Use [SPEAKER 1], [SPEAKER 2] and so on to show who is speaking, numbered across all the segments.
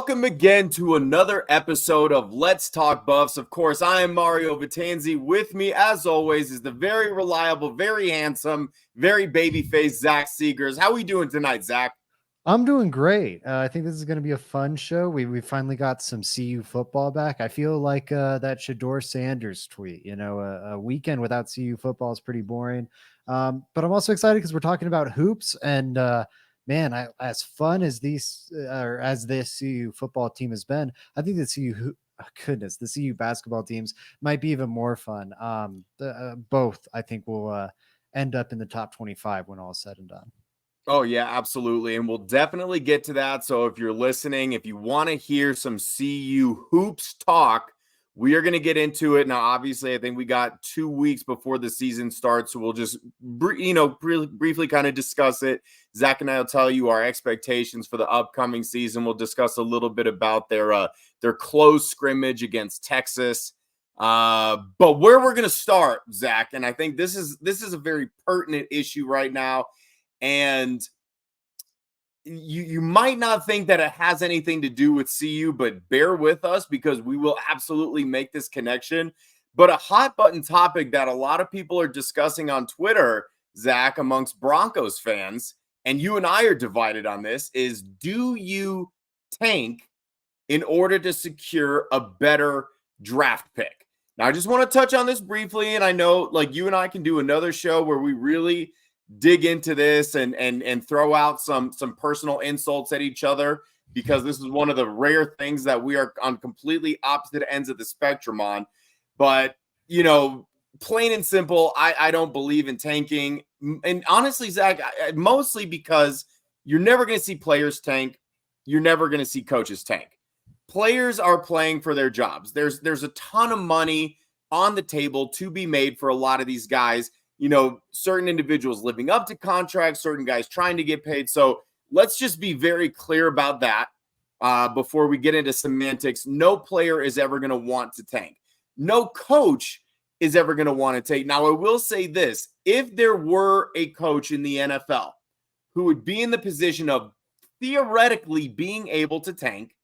[SPEAKER 1] Welcome again to another episode of Let's Talk Buffs. Of course, I am Mario Vitanzi. With me, as always, is the very reliable, very handsome, very baby-faced Zach Seegers. How are we doing tonight, Zach?
[SPEAKER 2] I'm doing great. I think this is going to be a fun show. We finally got some CU football back. I feel like that Shedeur Sanders tweet. A weekend without CU football is pretty boring. But I'm also excited because we're talking about hoops. And man, as fun as as this CU football team has been, I think the the CU basketball teams might be even more fun. Both, I think, will end up in the top 25 when all is said and done.
[SPEAKER 1] Oh, yeah, absolutely. And we'll definitely get to that. So if you're listening, if you want to hear some CU hoops talk, we are going to get into it. Now, obviously, I think we got 2 weeks before the season starts. So we'll just, briefly kind of discuss it. Zach and I will tell you our expectations for the upcoming season. We'll discuss a little bit about their close scrimmage against Texas. But where we're going to start, Zach, and I think this is a very pertinent issue right now. And you might not think that it has anything to do with CU, but bear with us because we will absolutely make this connection. But a hot button topic that a lot of people are discussing on Twitter, Zach, amongst Broncos fans, and you and I are divided on this, is do you tank in order to secure a better draft pick? Now, I just want to touch on this briefly, and I know like you and I can do another show where we really dig into this and throw out some personal insults at each other, because this is one of the rare things that we are on completely opposite ends of the spectrum on. But, plain and simple, I don't believe in tanking. And honestly, Zach, mostly because you're never going to see players tank. You're never going to see coaches tank. Players are playing for their jobs. There's a ton of money on the table to be made for a lot of these guys. Certain individuals living up to contracts, certain guys trying to get paid. So let's just be very clear about that before we get into semantics. No player is ever going to want to tank. No coach is ever going to want to tank. Now, I will say this. If there were a coach in the NFL who would be in the position of theoretically being able to tank,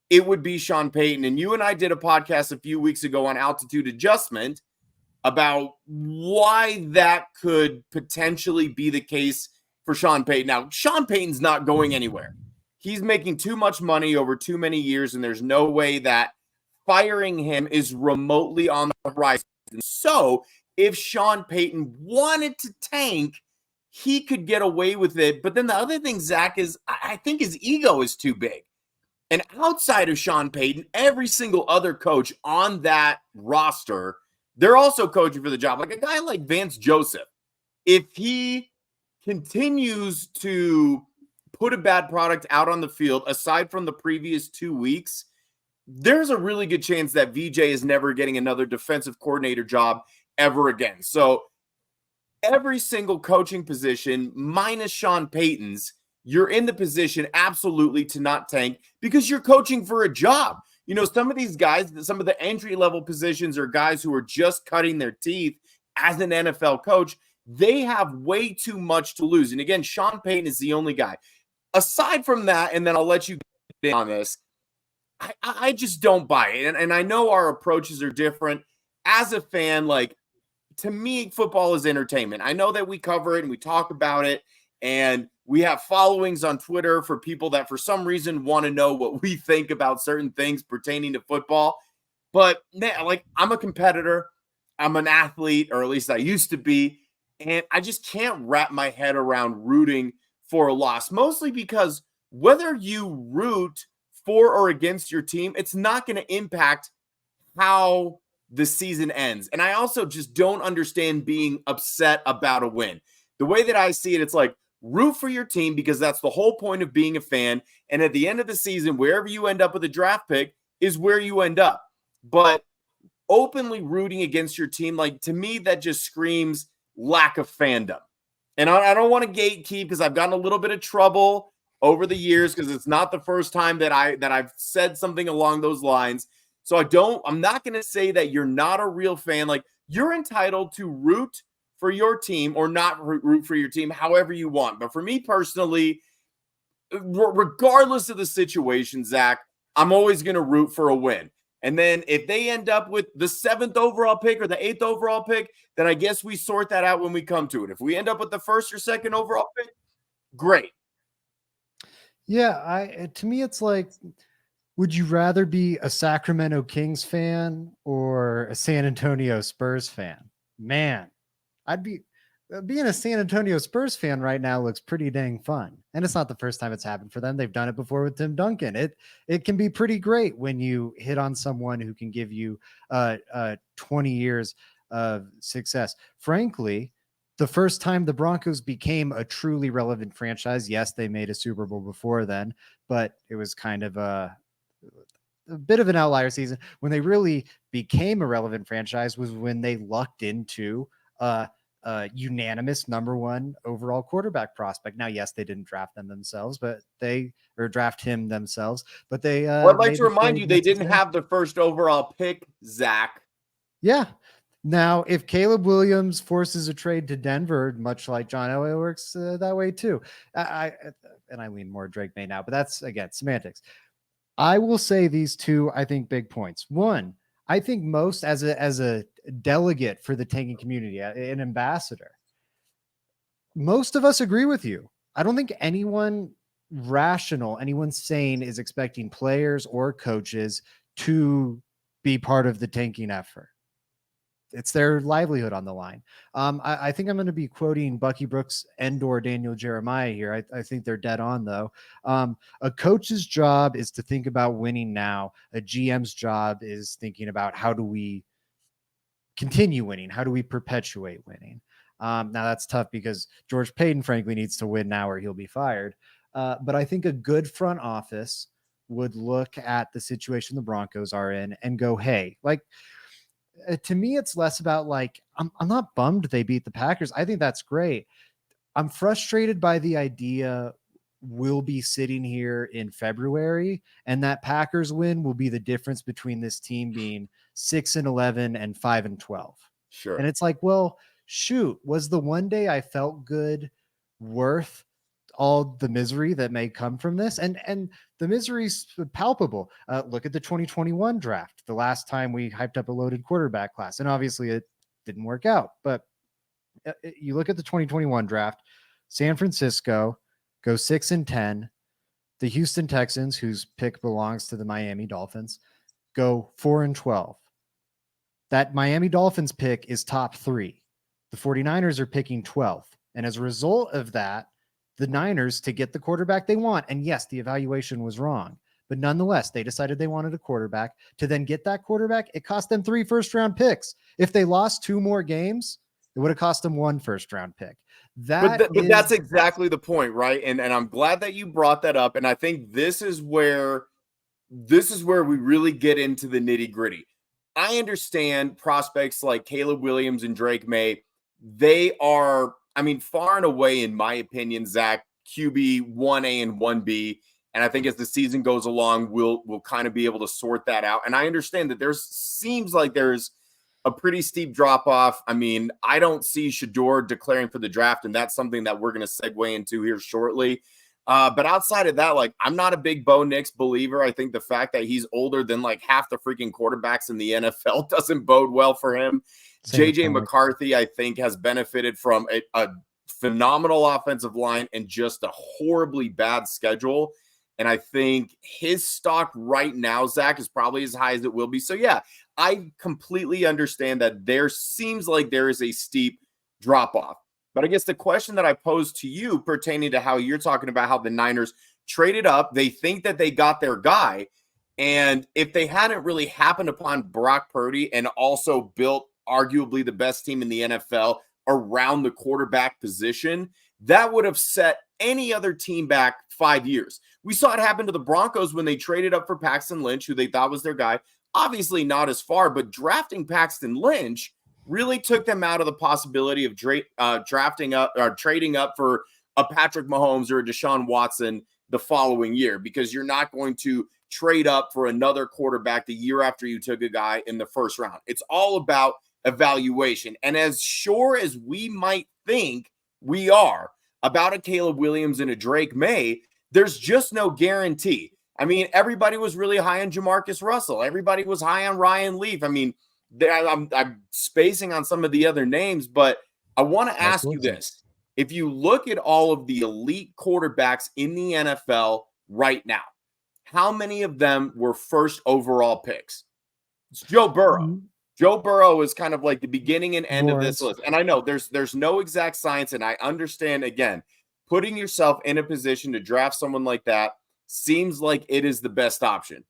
[SPEAKER 1] it would be Sean Payton. And you and I did a podcast a few weeks ago on altitude adjustment about why that could potentially be the case for Sean Payton. Now, Sean Payton's not going anywhere. He's making too much money over too many years, and there's no way that firing him is remotely on the horizon. So if Sean Payton wanted to tank, he could get away with it. But then the other thing, Zach, is I think his ego is too big. And outside of Sean Payton, every single other coach on that roster, they're also coaching for the job. Like a guy like Vance Joseph, if he continues to put a bad product out on the field, aside from the previous 2 weeks, there's a really good chance that VJ is never getting another defensive coordinator job ever again. So every single coaching position, minus Sean Payton's, you're in the position absolutely to not tank because you're coaching for a job. Some of these guys, some of the entry-level positions are guys who are just cutting their teeth as an NFL coach. They have way too much to lose. And again, Sean Payton is the only guy. Aside from that, and then I'll let you get in on this, I just don't buy it. And I know our approaches are different. As a fan, to me, football is entertainment. I know that we cover it and we talk about it, and we have followings on Twitter for people that for some reason want to know what we think about certain things pertaining to football. But man, I'm a competitor. I'm an athlete, or at least I used to be. And I just can't wrap my head around rooting for a loss, mostly because whether you root for or against your team, it's not going to impact how the season ends. And I also just don't understand being upset about a win. The way that I see it, it's like, root for your team because that's the whole point of being a fan. And at the end of the season, wherever you end up with a draft pick is where you end up. But openly rooting against your team, to me, that just screams lack of fandom. And I don't want to gatekeep because I've gotten a little bit of trouble over the years because it's not the first time that I've said something along those lines. So I'm not going to say that you're not a real fan. You're entitled to root for your team or not root for your team however you want. But for me personally, regardless of the situation, Zach, I'm always going to root for a win. And then if they end up with the 7th overall pick or the 8th overall pick, then I guess we sort that out when we come to it. If we end up with the 1st or 2nd overall pick, great.
[SPEAKER 2] Yeah, to me, it's like, would you rather be a Sacramento Kings fan or a San Antonio Spurs fan? Man, I'd be being a San Antonio Spurs fan right now looks pretty dang fun. And it's not the first time it's happened for them. They've done it before with Tim Duncan. It can be pretty great when you hit on someone who can give you 20 years of success. Frankly, the first time the Broncos became a truly relevant franchise, yes, they made a Super Bowl before then, but it was kind of a bit of an outlier season. When they really became a relevant franchise was when they lucked into unanimous number 1 overall quarterback prospect. Now, yes, they didn't draft him themselves, but they
[SPEAKER 1] Well, I'd like
[SPEAKER 2] made
[SPEAKER 1] to
[SPEAKER 2] the
[SPEAKER 1] remind
[SPEAKER 2] trade
[SPEAKER 1] you, they didn't
[SPEAKER 2] necessary.
[SPEAKER 1] have the 1st overall pick, Zach.
[SPEAKER 2] Yeah. Now, if Caleb Williams forces a trade to Denver, much like John Elway works that way too. And I lean more Drake May now, but that's again semantics. I will say these two, I think, big points. One, I think most as a delegate for the tanking community, an ambassador, most of us agree with you. I don't think anyone rational, anyone sane is expecting players or coaches to be part of the tanking effort. It's their livelihood on the line. I think I'm going to be quoting Bucky Brooks and or Daniel Jeremiah here. I think they're dead on, though. A coach's job is to think about winning now. A GM's job is thinking about how do we continue winning? How do we perpetuate winning? Now, that's tough because George Payton, frankly, needs to win now or he'll be fired. But I think a good front office would look at the situation the Broncos are in and go, hey, like, to me, it's less about like, I'm not bummed they beat the Packers. I think that's great. I'm frustrated by the idea we'll be sitting here in February and that Packers win will be the difference between this team being 6-11 and 5-12.
[SPEAKER 1] Sure.
[SPEAKER 2] And it's like, well, shoot, was the one day I felt good worth all the misery that may come from this? And the misery's palpable. Look at the 2021 draft, the last time we hyped up a loaded quarterback class. And obviously it didn't work out. But you look at the 2021 draft, San Francisco goes 6-10. The Houston Texans, whose pick belongs to the Miami Dolphins, go 4-12. That Miami Dolphins pick is top 3. The 49ers are picking 12th. And as a result of that, the Niners, to get the quarterback they want, and yes, the evaluation was wrong, but nonetheless, they decided they wanted a quarterback. To then get that quarterback, it cost them 3 first-round picks. If they lost 2 more games, it would have cost them 1 first-round pick.
[SPEAKER 1] But that's exactly the point, right? And I'm glad that you brought that up. And I think this is where we really get into the nitty-gritty. I understand prospects like Caleb Williams and Drake May. They are, I mean, far and away, in my opinion, Zach, QB 1A and 1B. And I think as the season goes along, we'll kind of be able to sort that out. And I understand that seems like there's a pretty steep drop off. I mean, I don't see Shedeur declaring for the draft, and that's something that we're going to segue into here shortly. But outside of that, like, I'm not a big Bo Nix believer. I think the fact that he's older than like half the freaking quarterbacks in the NFL doesn't bode well for him. JJ McCarthy, I think, has benefited from a phenomenal offensive line and just a horribly bad schedule. And I think his stock right now, Zach, is probably as high as it will be. So, yeah, I completely understand that there seems like there is a steep drop off. But I guess the question that I pose to you pertaining to how you're talking about how the Niners traded up, they think that they got their guy. And if they hadn't really happened upon Brock Purdy and also built arguably the best team in the NFL around the quarterback position, that would have set any other team back 5 years. We saw it happen to the Broncos when they traded up for Paxton Lynch, who they thought was their guy. Obviously not as far, but drafting Paxton Lynch really took them out of the possibility of drafting up or trading up for a Patrick Mahomes or a Deshaun Watson the following year, because you're not going to trade up for another quarterback the year after you took a guy in the first round. It's all about evaluation. And as sure as we might think we are about a Caleb Williams and a Drake May, there's just no guarantee. I mean, everybody was really high on Jamarcus Russell. Everybody was high on Ryan Leaf. I mean, I'm spacing on some of the other names, but I want to
[SPEAKER 2] Zach
[SPEAKER 1] ask you
[SPEAKER 2] Wilson.
[SPEAKER 1] this. If you look at all of the elite quarterbacks in the NFL right now, how many of them were first overall picks? It's Joe Burrow. Joe Burrow is kind of like the beginning and end of this
[SPEAKER 2] Lawrence.
[SPEAKER 1] list. And I know there's no exact science, and I understand, again, putting yourself in a position to draft someone like that seems like it is the best option.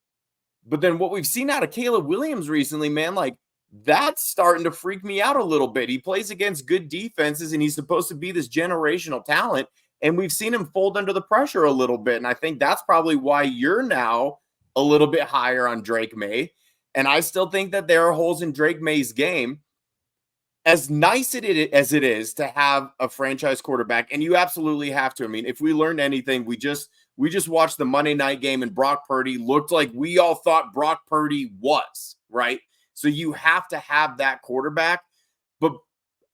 [SPEAKER 1] But then what we've seen out of Caleb Williams recently, man, like that's starting to freak me out a little bit. He plays against good defenses and he's supposed to be this generational talent. And we've seen him fold under the pressure a little bit. And I think that's probably why you're now a little bit higher on Drake May. And I still think that there are holes in Drake May's game. As nice as it is to have a franchise quarterback, and you absolutely have to. I mean, if we learned anything, we just watched the Monday night game and Brock Purdy looked like we all thought Brock Purdy was, right? So you have to have that quarterback. But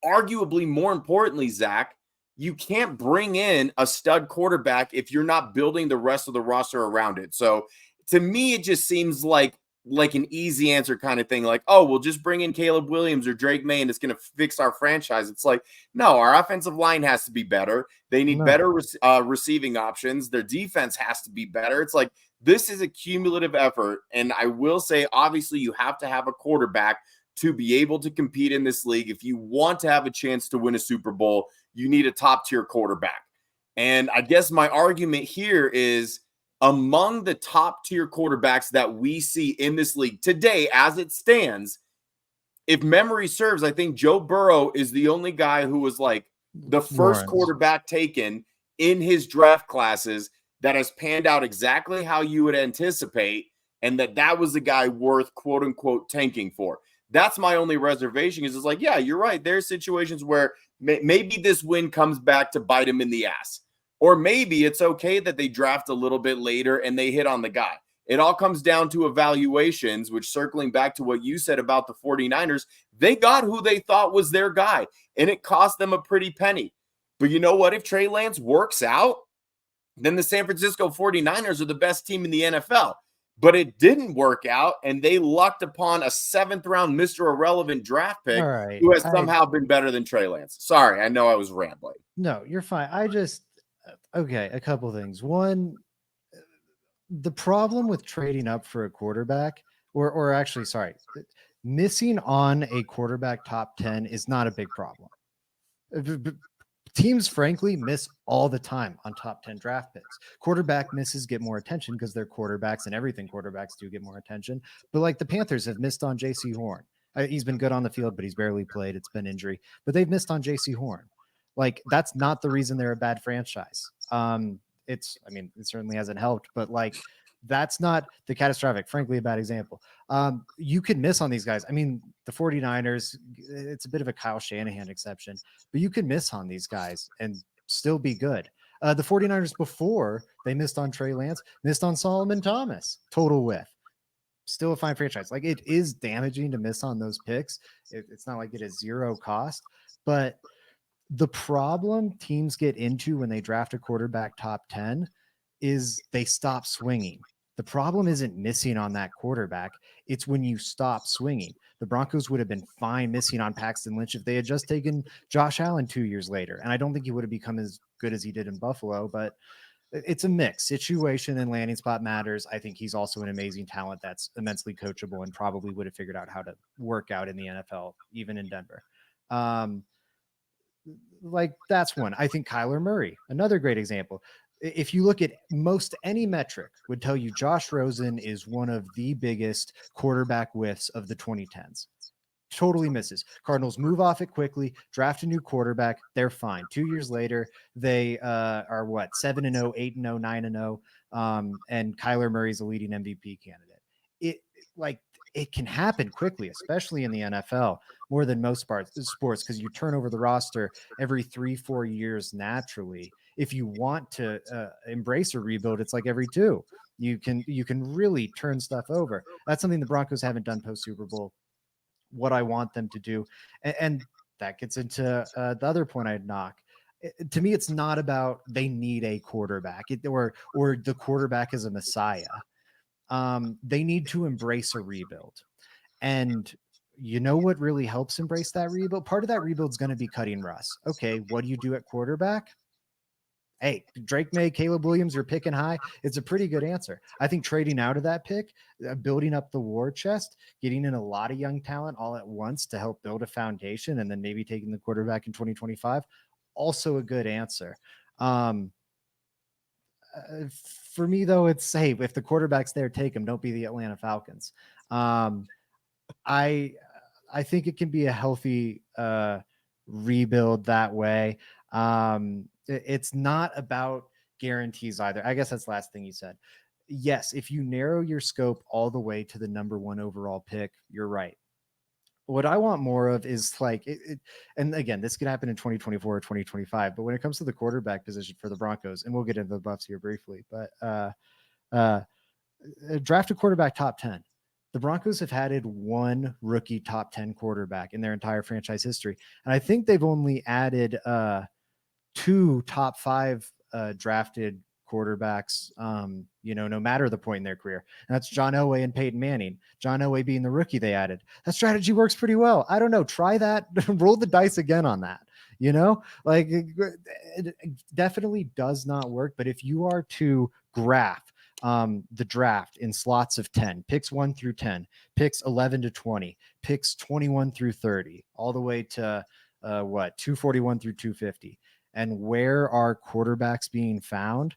[SPEAKER 1] arguably more importantly, Zach, you can't bring in a stud quarterback if you're not building the rest of the roster around it. So to me, it just seems like an easy answer kind of thing. Like, oh, we'll just bring in Caleb Williams or Drake May and it's going to fix our franchise. It's like, no, our offensive line has to be better. They need better receiving options. Their defense has to be better. It's like, this is a cumulative effort. And I will say, obviously, you have to have a quarterback to be able to compete in this league. If you want to have a chance to win a Super Bowl, you need a top tier quarterback. And I guess my argument here is, among the top tier quarterbacks that we see in this league today, as it stands, if memory serves, I think Joe Burrow is the only guy who was like the first quarterback taken in his draft classes that has panned out exactly how you would anticipate, and that was the guy worth quote unquote tanking for. That's my only reservation is it's like, yeah, you're right. There's situations where maybe this win comes back to bite him in the ass. Or maybe it's okay that they draft a little bit later and they hit on the guy. It all comes down to evaluations, which, circling back to what you said about the 49ers, they got who they thought was their guy, and it cost them a pretty penny. But you know what? If Trey Lance works out, then the San Francisco 49ers are the best team in the NFL. But it didn't work out, and they lucked upon a 7th-round Mr. Irrelevant draft pick who has somehow been better than Trey Lance. Sorry, I know I was rambling.
[SPEAKER 2] No, you're fine. Okay, a couple things. One, the problem with trading up for a quarterback, or actually, sorry, missing on a quarterback top 10 is not a big problem. Teams, frankly, miss all the time on top 10 draft picks. Quarterback misses get more attention because they're quarterbacks, and everything quarterbacks do get more attention. But like the Panthers have missed on J.C. Horn. He's been good on the field, but he's barely played. It's been injury. But they've missed on J.C. Horn. Like, that's not the reason they're a bad franchise. It certainly hasn't helped, but like, that's not the catastrophic, frankly, a bad example. You could miss on these guys. I mean, the 49ers, it's a bit of a Kyle Shanahan exception, but you could miss on these guys and still be good. The 49ers, before they missed on Trey Lance, missed on Solomon Thomas, total whiff. Still a fine franchise. Like, it is damaging to miss on those picks. It's not like it is zero cost, but the problem teams get into when they draft a quarterback top 10 is they stop swinging. The problem isn't missing on that quarterback. It's when you stop swinging. The Broncos would have been fine missing on Paxton Lynch if they had just taken Josh Allen 2 years later. And I don't think he would have become as good as he did in Buffalo, but it's a mix. Situation and landing spot matters. I think he's also an amazing talent that's immensely coachable and probably would have figured out how to work out in the NFL, even in Denver. Like, that's one. I think Kyler Murray, another great example. If you look at most any metric, would tell you Josh Rosen is one of the biggest quarterback whiffs of the 2010s. Totally misses. Cardinals move off it quickly, draft a new quarterback. They're fine. 2 years later, they are what, 7-0, 8-0, 9-0. And Kyler Murray's a leading MVP candidate. It can happen quickly, especially in the NFL, more than most sports, because you turn over the roster every 3-4 years naturally. If you want to embrace a rebuild, it's like every 2. You can really turn stuff over. That's something the Broncos haven't done post Super Bowl. What I want them to do, and that gets into the other point I'd knock. to me, it's not about they need a quarterback or the quarterback is a messiah. They need to embrace a rebuild. And you know what really helps embrace that rebuild? Part of that rebuild is going to be cutting Russ. Okay, what do you do at quarterback? Hey, Drake May, Caleb Williams, you're picking high. It's a pretty good answer. I think trading out of that pick, building up the war chest, getting in a lot of young talent all at once to help build a foundation, and then maybe taking the quarterback in 2025, also a good answer. For me, though, it's hey, if the quarterback's there, take him. Don't be the Atlanta Falcons. I think it can be a healthy rebuild that way. It's not about guarantees either. I guess that's the last thing you said. Yes, if you narrow your scope all the way to the number 1 overall pick, you're right. What I want more of is like, and again, this could happen in 2024 or 2025, but when it comes to the quarterback position for the Broncos, and we'll get into the Buffs here briefly, but draft a quarterback top 10. The Broncos have had one rookie top 10 quarterback in their entire franchise history. And I think they've only added 2 top 5 drafted quarterbacks, no matter the point in their career. And that's John Elway and Peyton Manning. John Elway being the rookie they added. That strategy works pretty well. I don't know. Try that. Roll the dice again on that. Like it definitely does not work. But if you are to graph the draft in slots of 10, picks 1 through 10, picks 11 to 20, picks 21 through 30, all the way to 241 through 250. And where are quarterbacks being found?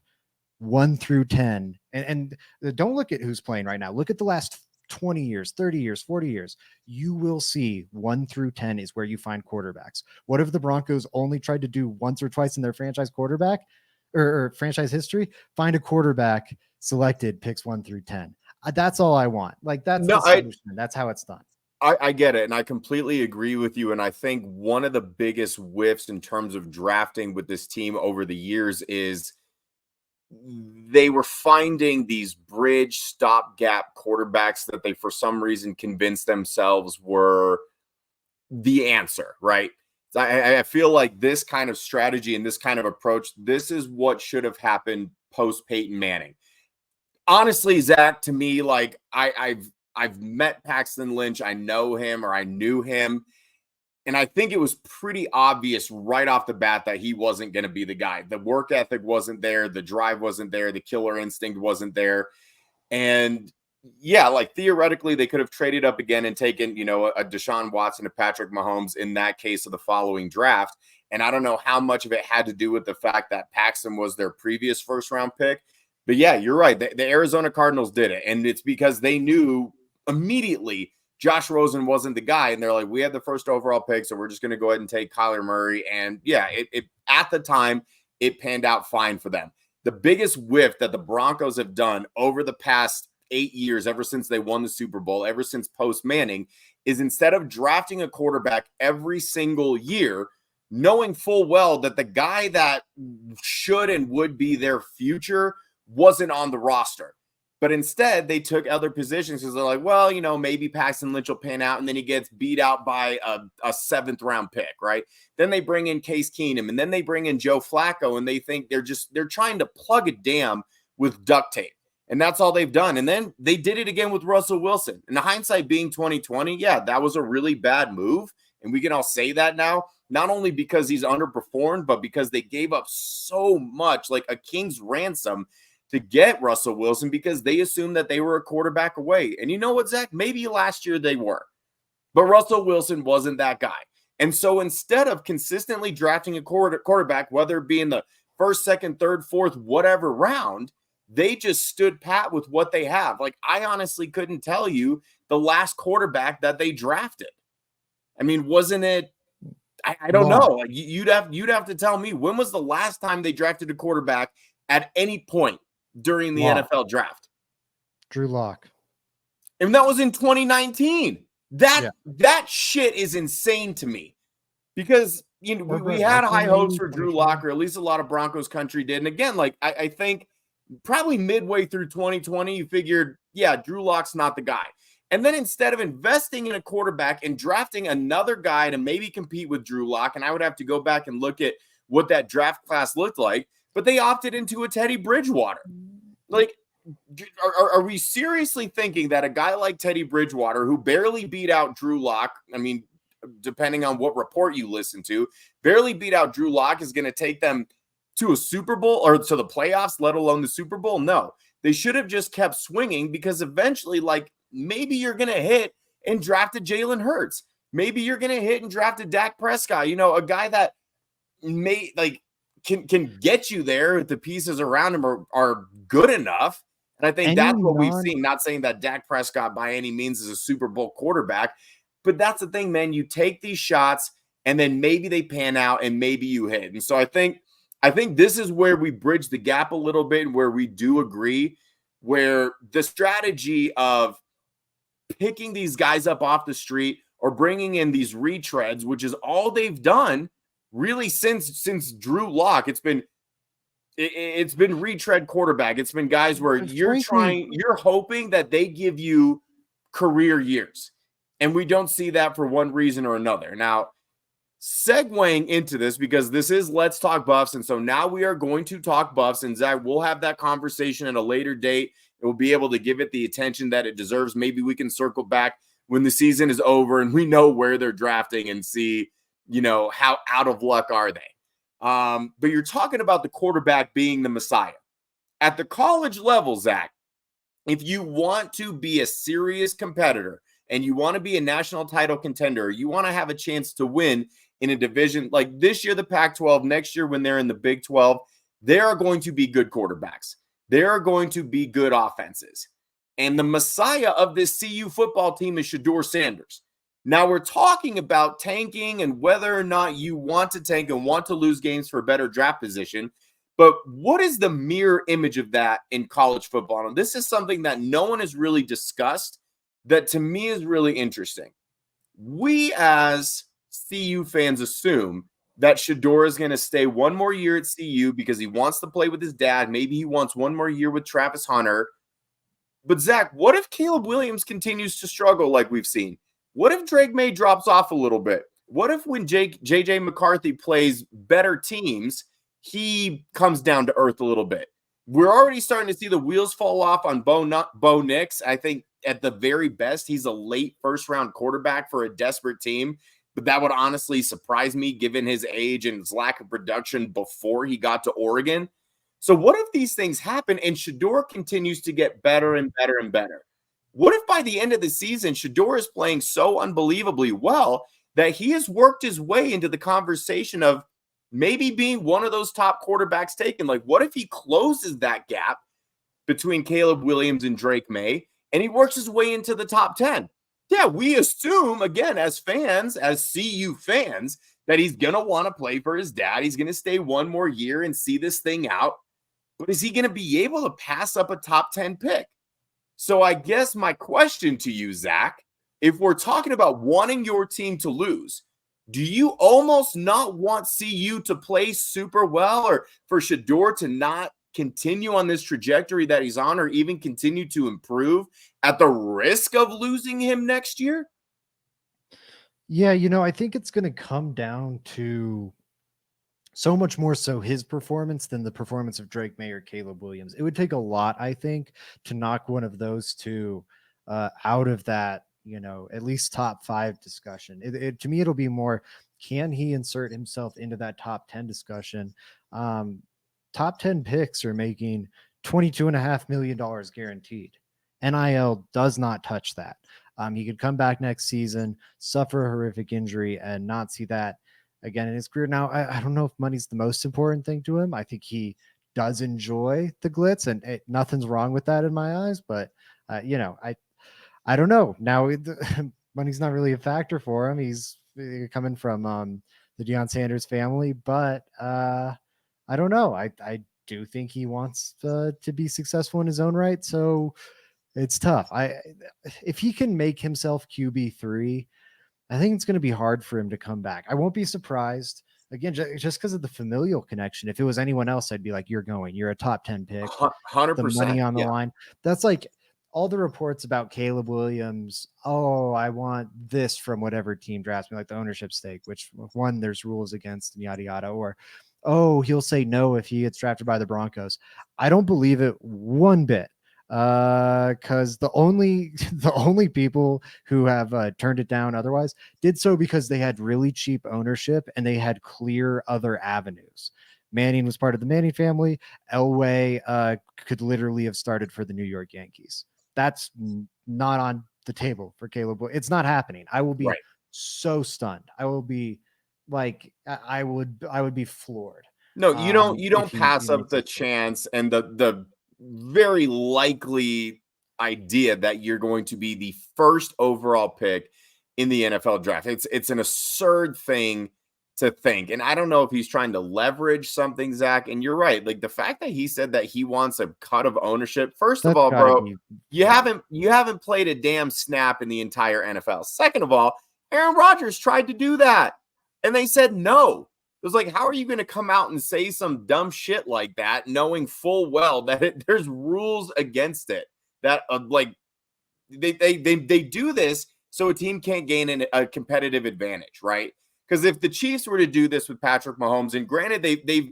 [SPEAKER 2] 1 through 10. And don't look at who's playing right now. Look at the last 20 years, 30 years, 40 years. You will see 1 through 10 is where you find quarterbacks. What if the Broncos only tried to do once or twice in their franchise quarterback or franchise history? Find a quarterback selected picks 1 through 10. That's all I want. Like that's the solution. That's how it's done.
[SPEAKER 1] I get it. And I completely agree with you. And I think one of the biggest whiffs in terms of drafting with this team over the years is they were finding these bridge stopgap quarterbacks that they, for some reason, convinced themselves were the answer, right? I feel like this kind of strategy and this kind of approach, this is what should have happened post Peyton Manning. Honestly, Zach, to me, like I've met Paxton Lynch. I know him, or I knew him. And I think it was pretty obvious right off the bat that he wasn't going to be the guy. The work ethic wasn't there. The drive wasn't there. The killer instinct wasn't there. And yeah, like theoretically, they could have traded up again and taken, a Deshaun Watson, a Patrick Mahomes in that case of the following draft. And I don't know how much of it had to do with the fact that Paxton was their previous first round pick. But yeah, you're right. The Arizona Cardinals did it. And it's because they knew immediately Josh Rosen wasn't the guy. And they're like, we had the first overall pick, so we're just going to go ahead and take Kyler Murray. And yeah, it at the time, it panned out fine for them. The biggest whiff that the Broncos have done over the past 8 years, ever since they won the Super Bowl, ever since post Manning, is instead of drafting a quarterback every single year, knowing full well that the guy that should and would be their future wasn't on the roster. But instead, they took other positions because they're like, well, maybe Paxton Lynch will pan out, and then he gets beat out by a 7th round pick, right? Then they bring in Case Keenum, and then they bring in Joe Flacco, and they think they're trying to plug a dam with duct tape. And that's all they've done. And then they did it again with Russell Wilson. And the hindsight being 2020, yeah, that was a really bad move. And we can all say that now, not only because he's underperformed, but because they gave up so much, like a king's ransom, to get Russell Wilson because they assumed that they were a quarterback away. And you know what, Zach? Maybe last year they were. But Russell Wilson wasn't that guy. And so instead of consistently drafting a quarterback, whether it be in the first, second, third, fourth, whatever round, they just stood pat with what they have. Like, I honestly couldn't tell you the last quarterback that they drafted. I mean, wasn't it? I don't know. Like, you'd have to tell me, when was the last time they drafted a quarterback at any point during the NFL draft?
[SPEAKER 2] Drew Lock.
[SPEAKER 1] And that was in 2019. That shit is insane to me because we had high hopes for Drew Lock, or at least a lot of Broncos country did. And again, like I think probably midway through 2020, you figured, yeah, Drew Lock's not the guy. And then instead of investing in a quarterback and drafting another guy to maybe compete with Drew Lock, and I would have to go back and look at what that draft class looked like, but they opted into a Teddy Bridgewater. Like, are we seriously thinking that a guy like Teddy Bridgewater, who barely beat out Drew Lock, I mean, depending on what report you listen to, barely beat out Drew Lock, is going to take them to a Super Bowl or to the playoffs, let alone the Super Bowl? No, they should have just kept swinging, because eventually, like, maybe you're going to hit and draft a Jalen Hurts. Maybe you're going to hit and draft a Dak Prescott, a guy that may can get you there if the pieces around him are good enough. And I think that's what we've seen. Not saying that Dak Prescott by any means is a Super Bowl quarterback, but that's the thing, man. You take these shots and then maybe they pan out and maybe you hit. And so I think this is where we bridge the gap a little bit, and where we do agree, where the strategy of picking these guys up off the street or bringing in these retreads, which is all they've done really since Drew Lock. It's been retread quarterback. It's been guys where you're hoping that they give you career years. And we don't see that for one reason or another. Now, segueing into this, because this is Let's Talk Buffs. And so now we are going to talk Buffs. And Zach, we'll have that conversation at a later date. We'll be able to give it the attention that it deserves. Maybe we can circle back when the season is over and we know where they're drafting and see, how out of luck are they. But you're talking about the quarterback being the Messiah. At the college level, Zach, if you want to be a serious competitor and you want to be a national title contender, you want to have a chance to win in a division like this year, the Pac-12, next year when they're in the Big 12, there are going to be good quarterbacks. There are going to be good offenses. And the Messiah of this CU football team is Shedeur Sanders. Now, we're talking about tanking and whether or not you want to tank and want to lose games for a better draft position. But what is the mirror image of that in college football? And this is something that no one has really discussed that to me is really interesting. We as CU fans assume that Shedeur is going to stay one more year at CU because he wants to play with his dad. Maybe he wants one more year with Travis Hunter. But Zach, what if Caleb Williams continues to struggle like we've seen? What if Drake May drops off a little bit? What if when JJ McCarthy plays better teams, he comes down to earth a little bit? We're already starting to see the wheels fall off on Bo Nix. I think at the very best, he's a late first-round quarterback for a desperate team. But that would honestly surprise me given his age and his lack of production before he got to Oregon. So what if these things happen and Shedeur continues to get better and better and better? What if by the end of the season, Shedeur is playing so unbelievably well that he has worked his way into the conversation of maybe being one of those top quarterbacks taken? Like, what if he closes that gap between Caleb Williams and Drake May and he works his way into the top 10? Yeah, we assume, again, as fans, as CU fans, that he's going to want to play for his dad. He's going to stay one more year and see this thing out. But is he going to be able to pass up a top 10 pick? So I guess my question to you, Zach, if we're talking about wanting your team to lose, do you almost not want CU to play super well, or for Shedeur to not continue on this trajectory that he's on, or even continue to improve at the risk of losing him next year?
[SPEAKER 2] Yeah, I think it's going to come down to so much more so his performance than the performance of Drake May or Caleb Williams. It would take a lot, I think, to knock one of those two out of that, at least top 5 discussion. To me, it'll be more, can he insert himself into that top 10 discussion? Top 10 picks are making $22.5 million guaranteed. NIL does not touch that. He could come back next season, suffer a horrific injury, and not see that again in his career. Now, I don't know if money's the most important thing to him. I think he does enjoy the glitz, and nothing's wrong with that in my eyes. But, I don't know. Now, money's not really a factor for him. He's coming from the Deion Sanders family. But I don't know. I do think he wants to be successful in his own right. So it's tough. If he can make himself QB3, I think it's going to be hard for him to come back. I won't be surprised. Again, just because of the familial connection. If it was anyone else, I'd be like, you're a top 10 pick.
[SPEAKER 1] 100%.
[SPEAKER 2] The money on the line. That's like all the reports about Caleb Williams. Oh, I want this from whatever team drafts me, like the ownership stake, which one there's rules against and yada, yada. Or oh, he'll say no if he gets drafted by the Broncos. I don't believe it one bit. Because the only the only people who have turned it down otherwise did so because they had really cheap ownership and they had clear other avenues. Manning was part of the Manning family. Elway could literally have started for the New York Yankees. That's not on the table for Caleb. It's not happening. I will be
[SPEAKER 1] Right.
[SPEAKER 2] so stunned. I will be like, I would be floored.
[SPEAKER 1] No, you
[SPEAKER 2] If
[SPEAKER 1] don't
[SPEAKER 2] he
[SPEAKER 1] pass up
[SPEAKER 2] makes
[SPEAKER 1] the
[SPEAKER 2] this move.
[SPEAKER 1] chance and the very likely idea that you're going to be the first overall pick in the NFL draft. It's an absurd thing to think. And I don't know if he's trying to leverage something, Zach. And you're right. Like the fact that he said that he wants a cut of ownership. First of
[SPEAKER 2] That's
[SPEAKER 1] all,
[SPEAKER 2] got to
[SPEAKER 1] bro,
[SPEAKER 2] be
[SPEAKER 1] you
[SPEAKER 2] fake.
[SPEAKER 1] haven't played a damn snap in the entire NFL. Second of all, Aaron Rodgers tried to do that. And they said no. It was like, how are you going to come out and say some dumb shit like that, knowing full well that there's rules against it? That like they do this so a team can't gain a competitive advantage, right? Because if the Chiefs were to do this with Patrick Mahomes, and granted they've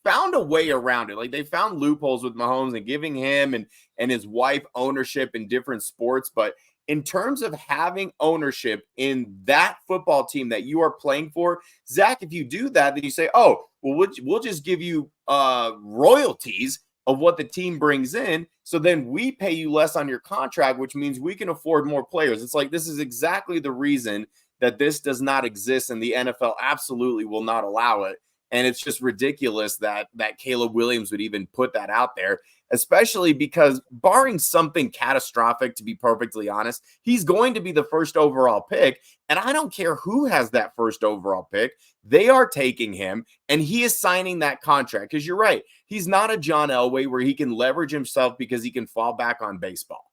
[SPEAKER 1] found a way around it, like they found loopholes with Mahomes and giving him and his wife ownership in different sports, but in terms of having ownership in that football team that you are playing for, Zach, if you do that, then you say, oh, well, we'll just give you royalties of what the team brings in. So then we pay you less on your contract, which means we can afford more players. It's like, this is exactly the reason that this does not exist, and the NFL absolutely will not allow it. And it's just ridiculous that Caleb Williams would even put that out there, especially because barring something catastrophic, to be perfectly honest, he's going to be the first overall pick. And I don't care who has that first overall pick. They are taking him and he is signing that contract. Because you're right. He's not a John Elway where he can leverage himself because he can fall back on baseball.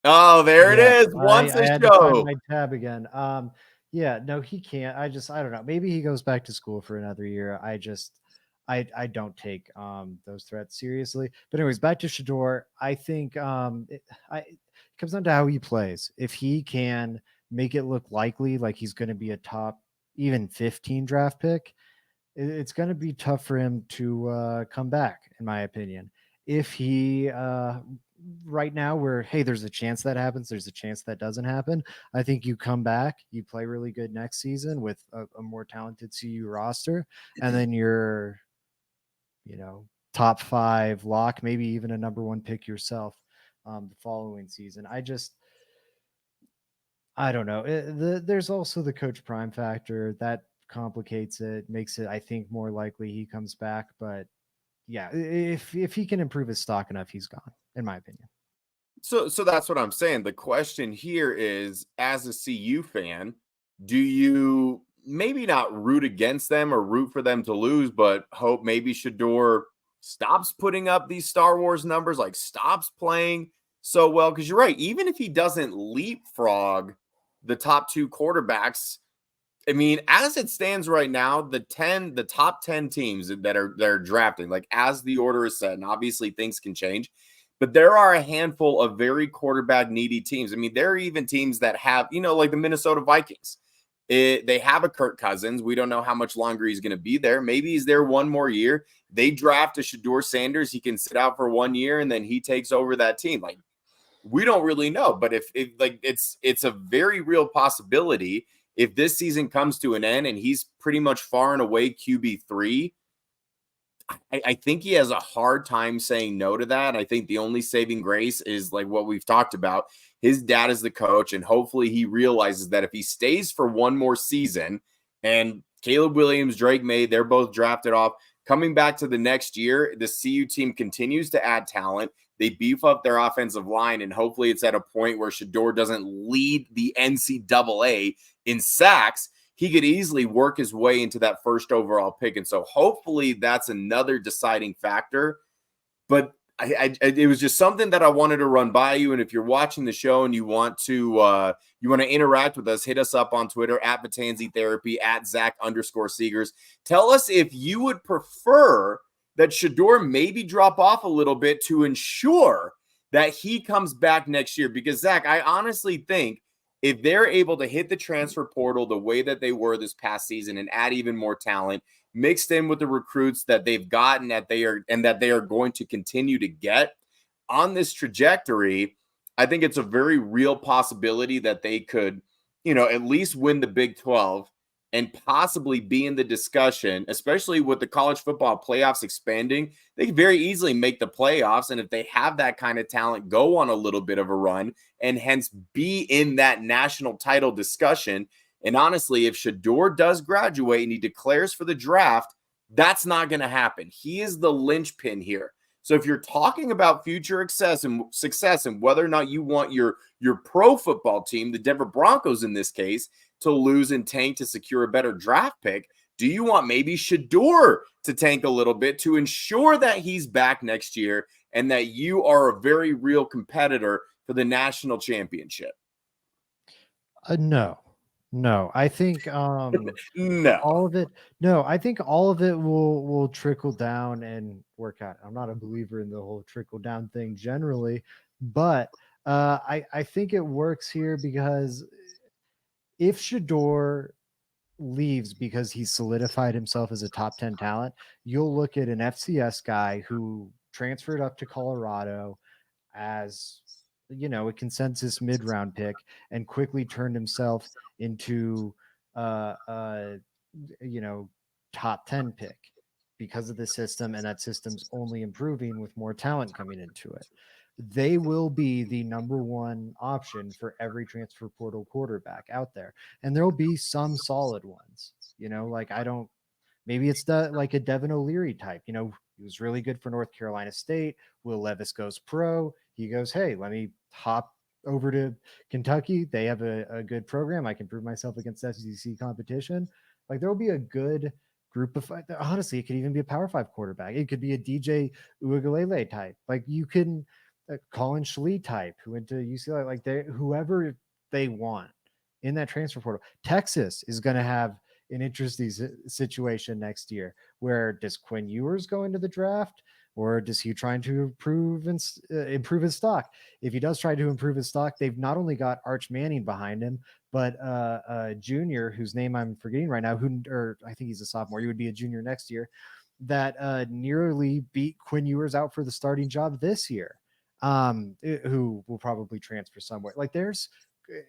[SPEAKER 1] Oh, there it
[SPEAKER 2] Yeah,
[SPEAKER 1] is.
[SPEAKER 2] I
[SPEAKER 1] Once
[SPEAKER 2] I
[SPEAKER 1] a
[SPEAKER 2] had to find
[SPEAKER 1] show.
[SPEAKER 2] my tab again. Yeah, no, he can't. I don't know. Maybe he goes back to school for another year. I don't take those threats seriously. But anyways, back to Shedeur. I think it comes down to how he plays. If he can make it look likely like he's going to be a top even 15 draft pick, it's going to be tough for him to come back, in my opinion. If he right now, where hey, there's a chance that happens, there's a chance that doesn't happen. I think you come back, you play really good next season with a more talented CU roster, and then you're, top 5 lock, maybe even a number 1 pick yourself the following season. I don't know. There's also the Coach Prime factor that complicates it, makes it, I think, more likely he comes back. But yeah, if he can improve his stock enough, he's gone, in my opinion.
[SPEAKER 1] So that's what I'm saying. The question here is, as a CU fan, do you maybe not root against them or root for them to lose, but hope maybe Shedeur stops putting up these Star Wars numbers, like stops playing so well? Because you're right, even if he doesn't leapfrog the top 2 quarterbacks, I mean, as it stands right now, the top 10 teams that are drafting, like as the order is set, and obviously things can change, but there are a handful of very quarterback needy teams. I mean, there are even teams that have, like the Minnesota Vikings. They have a Kirk Cousins. We don't know how much longer he's going to be there. Maybe he's there one more year. They draft a Shedeur Sanders. He can sit out for 1 year and then he takes over that team. Like, we don't really know, but if like it's a very real possibility if this season comes to an end and he's pretty much far and away QB3. I think he has a hard time saying no to that. I think the only saving grace is like what we've talked about. His dad is the coach, and hopefully he realizes that if he stays for one more season, and Caleb Williams, Drake May, they're both drafted off, coming back to the next year, the CU team continues to add talent. They beef up their offensive line, and hopefully it's at a point where Shedeur doesn't lead the NCAA in sacks. He could easily work his way into that first overall pick. And so hopefully that's another deciding factor. But it was just something that I wanted to run by you. And if you're watching the show and you want to interact with us, hit us up on Twitter at Batanzi Therapy, at Zach_Seegers. Tell us if you would prefer that Shedeur maybe drop off a little bit to ensure that he comes back next year. Because Zach, I honestly think if they're able to hit the transfer portal the way that they were this past season and add even more talent mixed in with the recruits that they've gotten that they are going to continue to get on this trajectory, I think it's a very real possibility that they could, at least win the Big 12 and possibly be in the discussion, especially with the college football playoffs expanding. They could very easily make the playoffs. And if they have that kind of talent, go on a little bit of a run and hence be in that national title discussion. And honestly, if Shedeur does graduate and he declares for the draft, that's not going to happen. He is the linchpin here. So if you're talking about future success and whether or not you want your pro football team, the Denver Broncos in this case, to lose and tank to secure a better draft pick, do you want maybe Shedeur to tank a little bit to ensure that he's back next year and that you are a very real competitor for the national championship?
[SPEAKER 2] No, I think
[SPEAKER 1] No.
[SPEAKER 2] all of it. No, I think all of it will trickle down and work out. I'm not a believer in the whole trickle down thing generally, but I think it works here because if Shador leaves because he's solidified himself as a top 10 talent, you'll look at an FCS guy who transferred up to Colorado as a consensus mid-round pick and quickly turned himself into uh, uh top 10 pick because of the system, and that system's only improving with more talent coming into it. They will be the number one option for every transfer portal quarterback out there, and there'll be some solid ones. Like I don't maybe it's like a Devin O'Leary type. He was really good for North Carolina State. Will Levis goes pro. He goes, hey, let me hop over to Kentucky. They have a good program. I can prove myself against SEC competition. Like there will be a good group of, honestly, it could even be a Power 5 quarterback. It could be a DJ Uiagalelei type. Like you can Colin Schlee type who went to UCLA. Like whoever they want in that transfer portal. Texas is going to have an interesting situation next year where does Quinn Ewers go into the draft, or does he try to improve his stock? If he does try to improve his stock, they've not only got Arch Manning behind him, but junior, whose name I'm forgetting right now, or I think he's a sophomore, he would be a junior next year, that nearly beat Quinn Ewers out for the starting job this year, who will probably transfer somewhere. Like there's,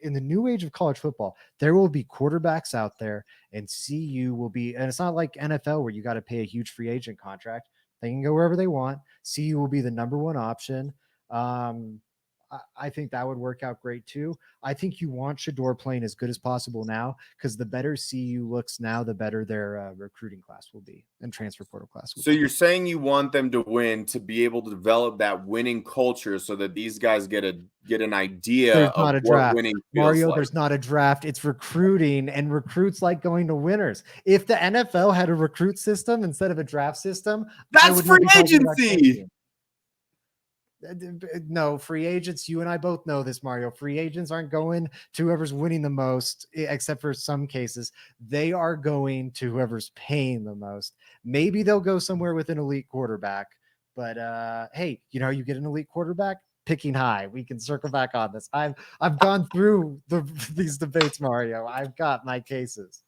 [SPEAKER 2] in the new age of college football, there will be quarterbacks out there, and CU will be, and it's not like NFL where you got to pay a huge free agent contract. They can go wherever they want. CU will be the number one option. I think that would work out great too. I think you want Shedeur playing as good as possible now, because the better CU looks now, the better their recruiting class will be and transfer portal class will
[SPEAKER 1] So
[SPEAKER 2] be.
[SPEAKER 1] you're saying you want them to win to be able to develop that winning culture so that these guys get an idea
[SPEAKER 2] There's
[SPEAKER 1] of
[SPEAKER 2] not a
[SPEAKER 1] what
[SPEAKER 2] draft.
[SPEAKER 1] winning feels
[SPEAKER 2] Mario,
[SPEAKER 1] like.
[SPEAKER 2] there's not a draft. It's recruiting, and recruits like going to winners. If the NFL had a recruit system instead of a draft system, I
[SPEAKER 1] That's
[SPEAKER 2] would
[SPEAKER 1] free
[SPEAKER 2] not be talking about
[SPEAKER 1] agency.
[SPEAKER 2] coaching. No, free agents, you and I both know this, Mario. Free agents aren't going to whoever's winning the most, except for some cases. They are going to whoever's paying the most. Maybe they'll go somewhere with an elite quarterback, but hey, you get an elite quarterback, picking high. We can circle back on this. I've gone through these debates, Mario. I've got my cases.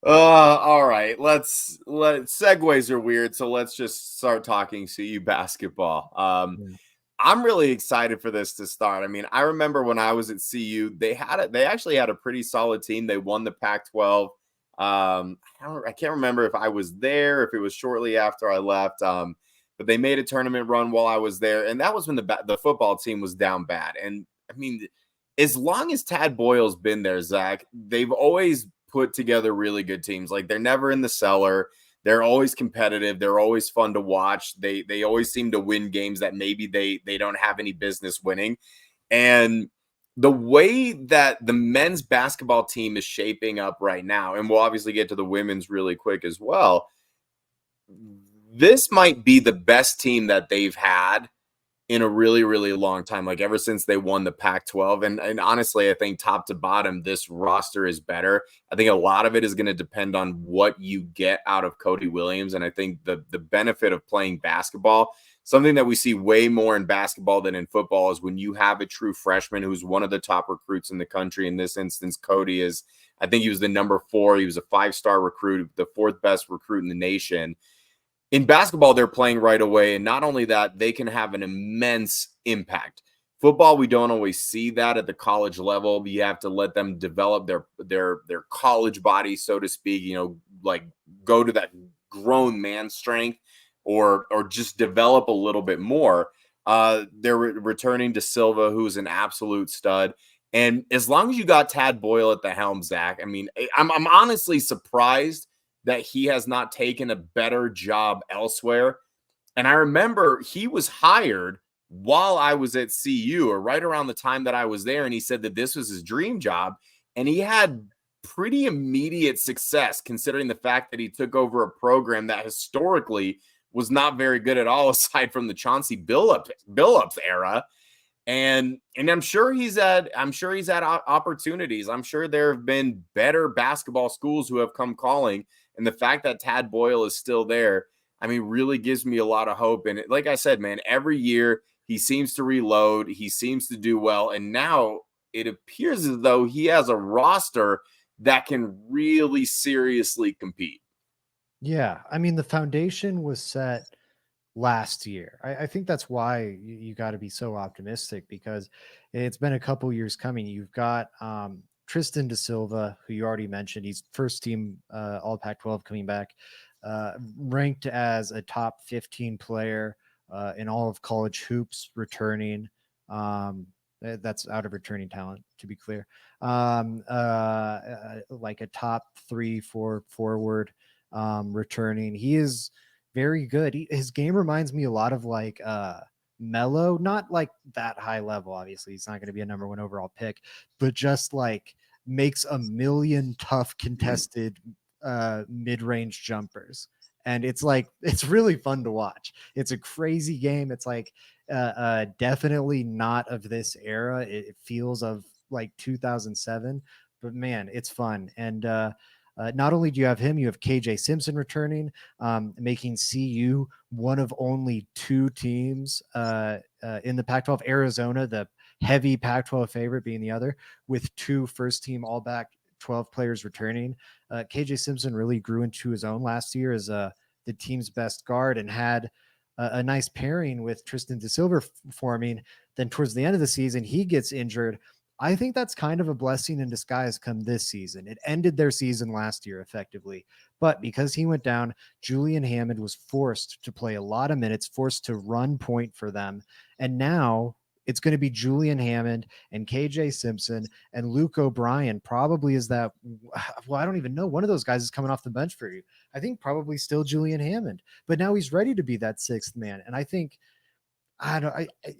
[SPEAKER 1] All right. Segues are weird, so let's just start talking CU basketball.
[SPEAKER 2] Yeah.
[SPEAKER 1] I'm really excited for this to start. I mean, I remember when I was at CU, they actually had a pretty solid team. They won the Pac-12. I can't remember if I was there, if it was shortly after I left. But they made a tournament run while I was there, and that was when the football team was down bad. And I mean, as long as Tad Boyle's been there, Zach, they've always put together really good teams. Like they're never in the cellar. They're always competitive. They're always fun to watch. They always seem to win games that maybe they don't have any business winning. And the way that the men's basketball team is shaping up right now, and we'll obviously get to the women's really quick as well, this might be the best team that they've had in a really, really long time, like ever since they won the Pac-12. And honestly, I think top to bottom, this roster is better. I think a lot of it is going to depend on what you get out of Cody Williams. And I think the benefit of playing basketball, something that we see way more in basketball than in football is when you have a true freshman who's one of the top recruits in the country. In this instance, Cody is, I think he was the number 4. He was a 5-star recruit, the 4th best recruit in the nation. In basketball, they're playing right away. And not only that, they can have an immense impact. Football, we don't always see that at the college level. You have to let them develop their college body, so to speak, like go to that grown man strength or just develop a little bit more. They're returning to Silva, who's an absolute stud. And as long as you got Tad Boyle at the helm, Zach, I mean, I'm honestly surprised that he has not taken a better job elsewhere. And I remember he was hired while I was at CU or right around the time that I was there. And he said that this was his dream job. And he had pretty immediate success considering the fact that he took over a program that historically was not very good at all, aside from the Chauncey Billups era. And I'm sure he's had opportunities. I'm sure there have been better basketball schools who have come calling. And the fact that Tad Boyle is still there, I mean, really gives me a lot of hope. And like I said, man, every year he seems to reload. He seems to do well. And now it appears as though he has a roster that can really seriously compete.
[SPEAKER 2] Yeah. I mean, the foundation was set last year. I think that's why you got to be so optimistic, because it's been a couple years coming. You've got Tristan Da Silva, who you already mentioned. He's first team All Pac-12 coming back, ranked as a top 15 player in all of college hoops, returning. That's out of returning talent, to be clear. Like a top 3-4 forward returning. He is very good. His game reminds me a lot of like Melo, not like that high level. Obviously, he's not going to be a number 1 overall pick, but just like makes a million tough contested mid-range jumpers. And it's really fun to watch. It's a crazy game. It's like definitely not of this era. It feels of like 2007, but man, it's fun. And not only do you have him, you have KJ Simpson returning, making CU one of only 2 teams in the Pac-12. Arizona, the heavy Pac-12 favorite, being the other, with 2 first-team All-Pac-12 players returning. KJ Simpson really grew into his own last year as the team's best guard and had a nice pairing with Tristan Da Silva forming. Then towards the end of the season, he gets injured. I think that's kind of a blessing in disguise come this season. It ended their season last year effectively, but because he went down, Julian Hammond was forced to play a lot of minutes, forced to run point for them. And now it's going to be Julian Hammond and KJ Simpson, and Luke O'Brien probably is that. Well, I don't even know. One of those guys is coming off the bench for you. I think probably still Julian Hammond, but now he's ready to be that 6th man. And I think,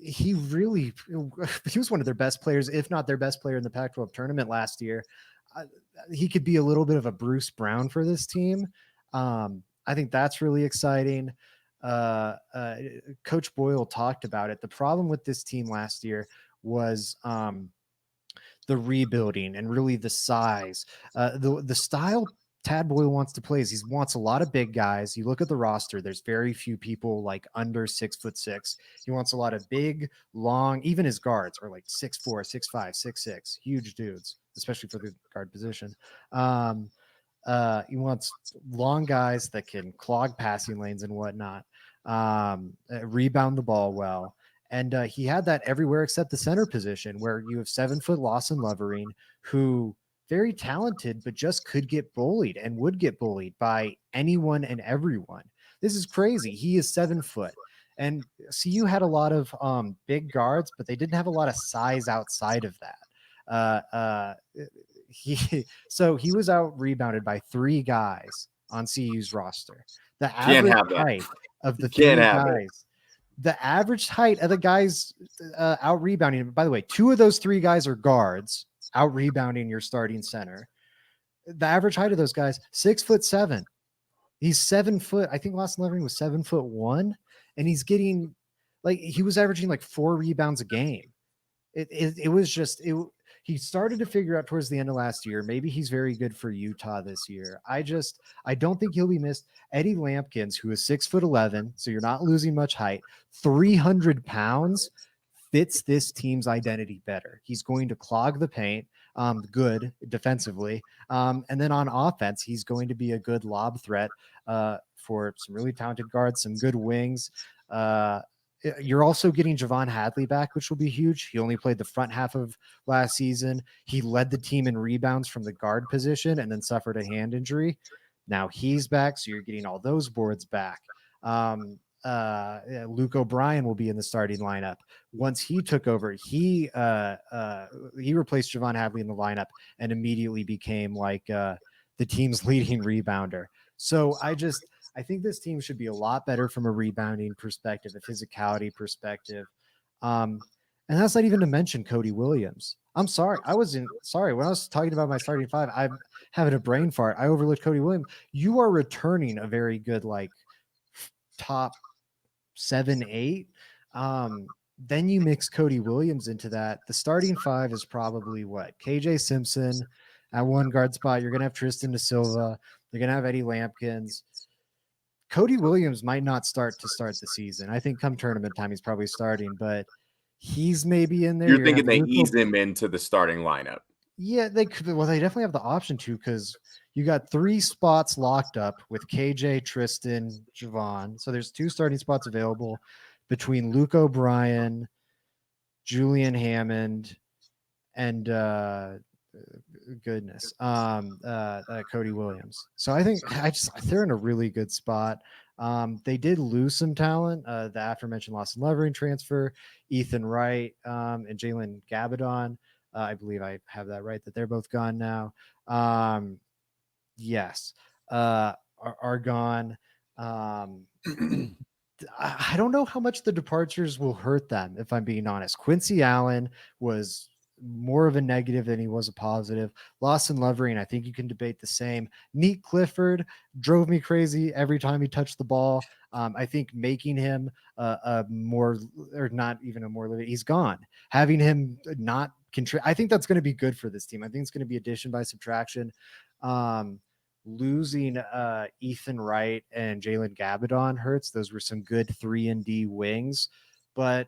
[SPEAKER 2] he was one of their best players, if not their best player in the Pac-12 tournament last year. He could be a little bit of a Bruce Brown for this team. I think that's really exciting. Coach Boyle talked about it. The problem with this team last year was the rebuilding and really the size, the style Tad Boyle wants to play is he wants a lot of big guys. You look at the roster, there's very few people like under 6'6". He wants a lot of big, long, even his guards are like 6'4", 6'5", 6'6", huge dudes, especially for the guard position. He wants long guys that can clog passing lanes and whatnot, rebound the ball well. And he had that everywhere except the center position, where you have 7-foot Lawson Lovering, who very talented, but just could get bullied and would get bullied by anyone and everyone. This is crazy. He is 7 foot. And CU had a lot of big guards, but they didn't have a lot of size outside of that. So he was out rebounded by 3 guys on CU's roster. The average height of the 3 guys, the average height of the guys out rebounding, by the way, 2 of those 3 guys are guards out rebounding your starting center. The average height of those guys, 6'7". He's 7 foot. I think Lawson Lovering was 7'1", and he's getting he was averaging like 4 rebounds a game. It was just he started to figure out towards the end of last year. Maybe he's very good for Utah this year. I don't think he'll be missed. Eddie Lampkins, who is 6'11", so you're not losing much height, 300 pounds, fits this team's identity better. He's going to clog the paint, good defensively. And then on offense, he's going to be a good lob threat for some really talented guards, some good wings. You're also getting Javon Hadley back, which will be huge. He only played the front half of last season. He led the team in rebounds from the guard position and then suffered a hand injury. Now he's back, so you're getting all those boards back. Luke O'Brien will be in the starting lineup. Once he took over, he replaced Javon Hadley in the lineup and immediately became like the team's leading rebounder. So I think this team should be a lot better from a rebounding perspective, a physicality perspective. And that's not even to mention Cody Williams. I'm sorry. Sorry. When I was talking about my starting five, I'm having a brain fart. I overlooked Cody Williams. You are returning a very good, like, top 7, 8. Then you mix Cody Williams into that. The starting five is probably what? KJ Simpson at one guard spot. You're going to have Tristan Da Silva. You're going to have Eddie Lampkins. Cody Williams might not start the season. I think come tournament time, he's probably starting, but he's maybe in there.
[SPEAKER 1] You're thinking they ease him into the starting lineup.
[SPEAKER 2] Yeah, they could. Well, they definitely have the option to, because you got 3 spots locked up with KJ, Tristan, Javon. So there's 2 starting spots available between Luke O'Brien, Julian Hammond, and Cody Williams. So I think they're in a really good spot. They did lose some talent. The aforementioned Lawson Levering transfer, Ethan Wright, and Jalen Gabadon. I believe I have that right, that they're both gone now. Yes, are gone. I don't know how much the departures will hurt them, if I'm being honest. Quincy Allen was more of a negative than he was a positive. Lawson Levering, I think you can debate the same. Neat Clifford drove me crazy every time he touched the ball. I think making him a more, or not even a more limited, he's gone. Having him not contribute, I think that's going to be good for this team. I think it's going to be addition by subtraction. Losing Ethan Wright and Jalen Gabadon hurts. Those were some good 3-and-D wings, but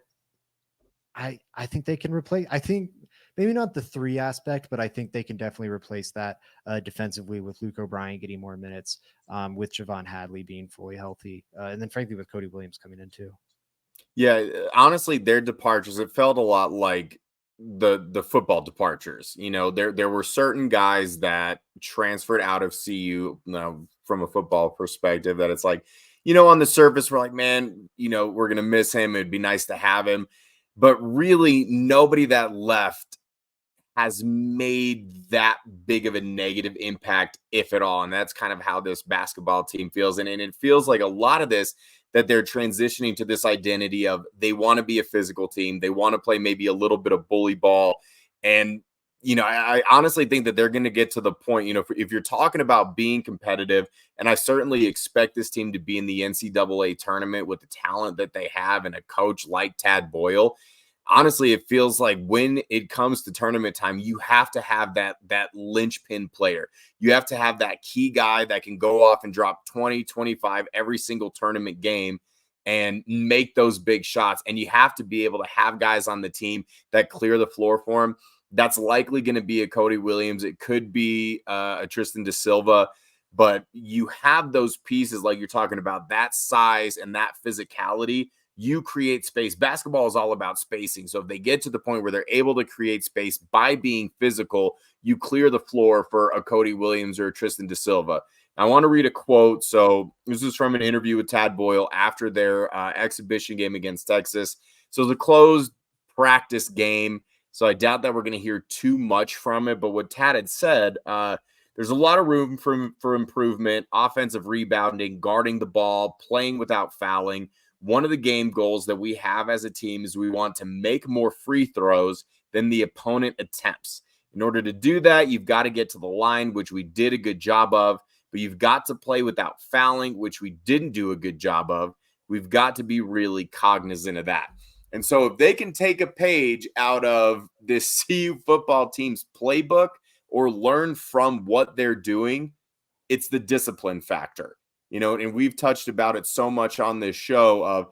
[SPEAKER 2] I think they can replace. I think maybe not the 3 aspect, but I think they can definitely replace that defensively with Luke O'Brien getting more minutes, with Javon Hadley being fully healthy, and then frankly with Cody Williams coming in too.
[SPEAKER 1] Yeah, honestly, their departures, it felt a lot like the football departures. You know, there were certain guys that transferred out of CU, you know, from a football perspective, that it's like, you know, on the surface we're like, man, you know, we're gonna miss him. It'd be nice to have him, but really nobody that left has made that big of a negative impact, if at all. And that's kind of how this basketball team feels. And it feels like a lot of this, that they're transitioning to this identity of they want to be a physical team. They want to play maybe a little bit of bully ball. And, you know, I honestly think that they're going to get to the point, you know, if you're talking about being competitive, and I certainly expect this team to be in the NCAA tournament with the talent that they have and a coach like Tad Boyle. Honestly, it feels like when it comes to tournament time, you have to have that linchpin player. You have to have that key guy that can go off and drop 20, 25 every single tournament game and make those big shots. And you have to be able to have guys on the team that clear the floor for him. That's likely going to be a Cody Williams. It could be a Tristan Da Silva. But you have those pieces like you're talking about, that size and that physicality. You create space. Basketball is all about spacing. So if they get to the point where they're able to create space by being physical, you clear the floor for a Cody Williams or a Tristan Da Silva. I want to read a quote. So this is from an interview with Tad Boyle after their exhibition game against Texas. So it's a closed practice game, so I doubt that we're going to hear too much from it. But what Tad had said, there's a lot of room for improvement, offensive rebounding, guarding the ball, playing without fouling. One of the game goals that we have as a team is we want to make more free throws than the opponent attempts. In order to do that, you've got to get to the line, which we did a good job of, but you've got to play without fouling, which we didn't do a good job of. We've got to be really cognizant of that. And so if they can take a page out of this CU football team's playbook or learn from what they're doing, it's the discipline factor. And we've touched about it so much on this show of,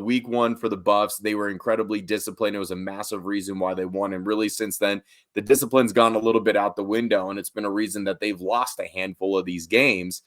[SPEAKER 1] week one for the Buffs, they were incredibly disciplined. It was a massive reason why they won. And really since then, the discipline's gone a little bit out the window, and it's been a reason that they've lost a handful of these games.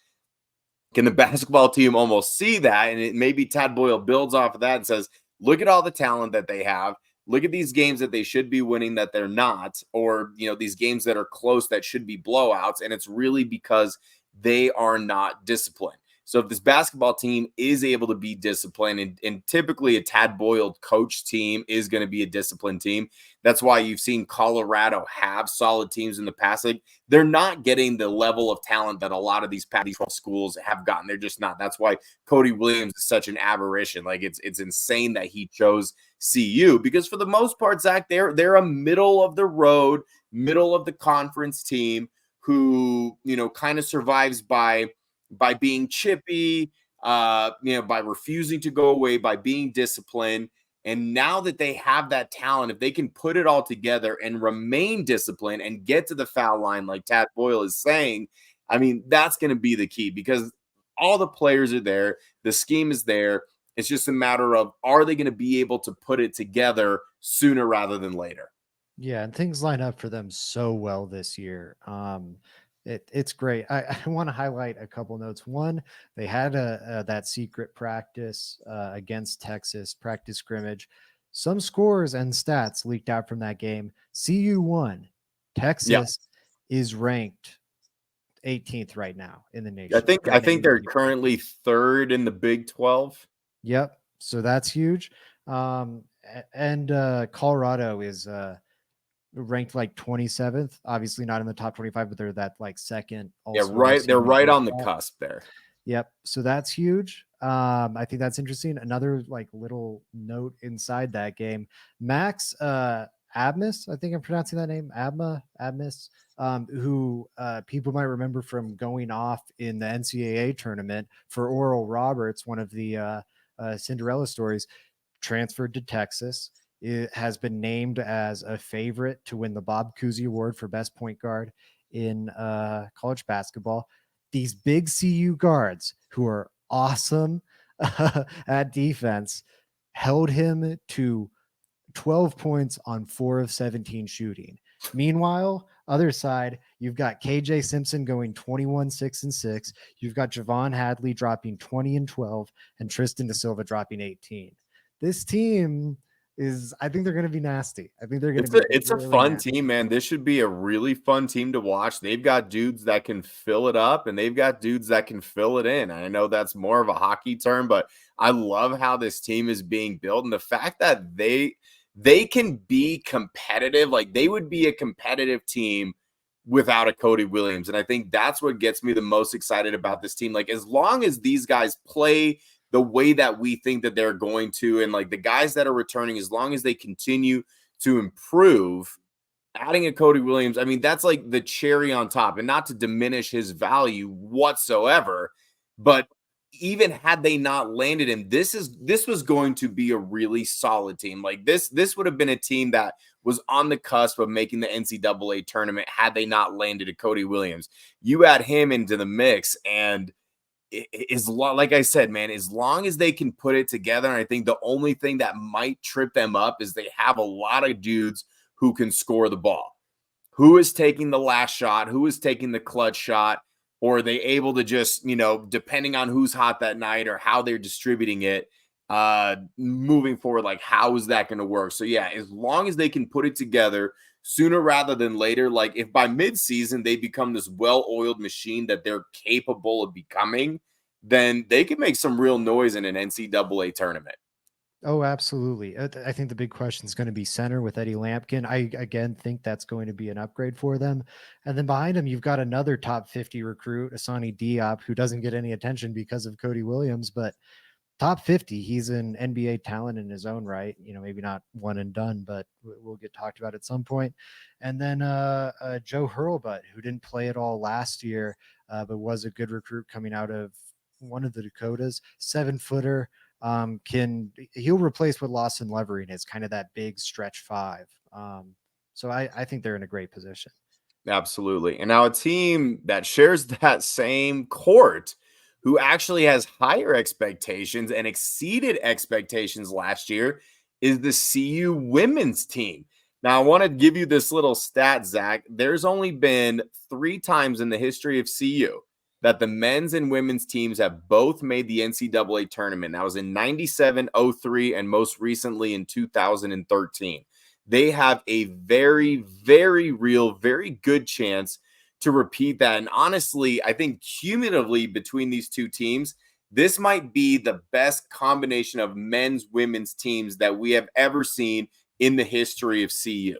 [SPEAKER 1] Can the basketball team almost see that? And maybe Tad Boyle builds off of that and says, look at all the talent that they have. Look at these games that they should be winning that they're not, or, these games that are close that should be blowouts. And it's really because they are not disciplined. So if this basketball team is able to be disciplined, and typically a Tad Boyle coach team is going to be a disciplined team. That's why you've seen Colorado have solid teams in the past. Like, they're not getting the level of talent that a lot of these Pac-12 schools have gotten. They're just not. That's why Cody Williams is such an aberration. Like, it's insane that he chose CU, because for the most part, Zach, they're a middle of the road, middle of the conference team who, kind of survives by being chippy, by refusing to go away, by being disciplined. And now that they have that talent, if they can put it all together and remain disciplined and get to the foul line, like Tad Boyle is saying, I mean, that's going to be the key, because all the players are there. The scheme is there. It's just a matter of, are they going to be able to put it together sooner rather than later?
[SPEAKER 2] Yeah, and things line up for them so well this year. It's great. I want to highlight a couple notes. One, they had that secret practice against Texas, practice scrimmage. Some scores and stats leaked out from that game. CU won. Texas is ranked 18th right now in the nation.
[SPEAKER 1] I think they're currently third in the Big 12.
[SPEAKER 2] Yep. So that's huge. And Colorado is ranked like 27th, obviously not in the top 25, but they're that like second.
[SPEAKER 1] They're right on the cusp there.
[SPEAKER 2] Yep. So that's huge. I think that's interesting. Another like little note inside that game, Max Abmas, I think I'm pronouncing that name, Abmas, who people might remember from going off in the NCAA tournament for Oral Roberts, one of the Cinderella stories, transferred to Texas. It has been named as a favorite to win the Bob Cousy Award for best point guard in college basketball. These big CU guards who are awesome at defense held him to 12 points on 4 of 17 shooting. Meanwhile, other side, you've got KJ Simpson going 21, 6 and 6. You've got Javon Hadley dropping 20 and 12, and Tristan Da Silva dropping 18. This team I think they're going to be nasty. I think they're going to be.
[SPEAKER 1] It's really a fun team, man. This should be a really fun team to watch. They've got dudes that can fill it up, and they've got dudes that can fill it in. I know that's more of a hockey term, but I love how this team is being built, and the fact that they can be competitive. Like, they would be a competitive team without a Cody Williams, and I think that's what gets me the most excited about this team. Like, as long as these guys play the way that we think that they're going to, and like the guys that are returning, as long as they continue to improve, adding a Cody Williams, I mean, that's like the cherry on top, and not to diminish his value whatsoever, but even had they not landed him, this was going to be a really solid team. Like, this would have been a team that was on the cusp of making the NCAA tournament had they not landed a Cody Williams. You add him into the mix, and is like I said, man, as long as they can put it together, and I think the only thing that might trip them up is they have a lot of dudes who can score the ball. Who is taking the last shot? Who is taking the clutch shot? Or are they able to just, depending on who's hot that night or how they're distributing it, moving forward, like, how is that going to work? So yeah, as long as they can put it together sooner rather than later, like if by midseason they become this well-oiled machine that they're capable of becoming, then they can make some real noise in an NCAA tournament.
[SPEAKER 2] Oh, absolutely. I think the big question is going to be center with Eddie Lampkin. I, again, think that's going to be an upgrade for them. And then behind him, you've got another top 50 recruit, Asani Diop, who doesn't get any attention because of Cody Williams, but top 50, he's an NBA talent in his own right. Maybe not one and done, but we'll get talked about at some point. And then Joe Hurlbut, who didn't play at all last year, but was a good recruit coming out of one of the Dakotas, 7-footer. he'll replace what Lawson Levering is, kind of that big stretch five. So I think they're in a great position.
[SPEAKER 1] Absolutely. And now a team that shares that same court, who actually has higher expectations and exceeded expectations last year, is the CU women's team. Now, I want to give you this little stat, Zach. There's only been 3 times in the history of CU that the men's and women's teams have both made the NCAA tournament. That was in 97, 03, and most recently in 2013. They have a very, very real, very good chance to repeat that. And honestly, I think cumulatively between these two teams, this might be the best combination of men's, women's teams that we have ever seen in the history of CU.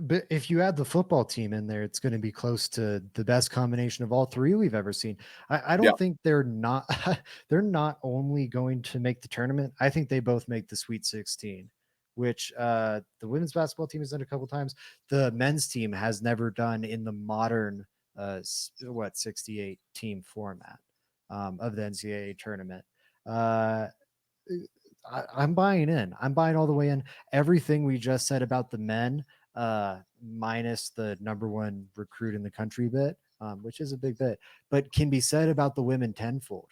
[SPEAKER 2] But if you add the football team in there, it's going to be close to the best combination of all three we've ever seen. I
[SPEAKER 1] Yeah.
[SPEAKER 2] don't think they're not they're not only going to make the tournament. I think they both make the Sweet 16, which the women's basketball team has done a couple times. The men's team has never done in the modern 68 team format of the NCAA tournament. I'm buying in. I'm buying all the way in. Everything we just said about the men, minus the number one recruit in the country bit, which is a big bit, but can be said about the women tenfold.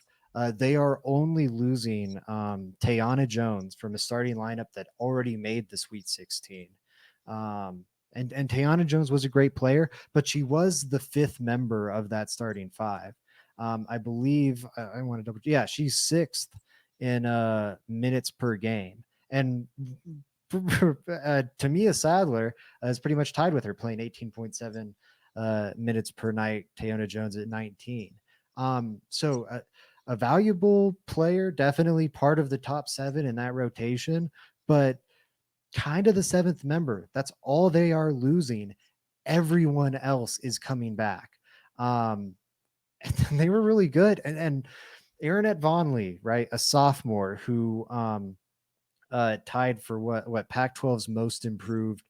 [SPEAKER 2] They are only losing Tayana Jones from a starting lineup that already made the Sweet 16. And Tayana Jones was a great player, but she was the 5th member of that starting 5. I believe I want to double. Yeah, she's 6th in minutes per game, and Tamia Sadler is pretty much tied with her, playing 18.7 minutes per night. Tayana Jones at 19. So a valuable player, definitely part of the top 7 in that rotation, but kind of the 7th member. That's all they are losing. Everyone else is coming back. And they were really good. And Aaronette Vonleh, right, a sophomore who tied for what Pac-12's most improved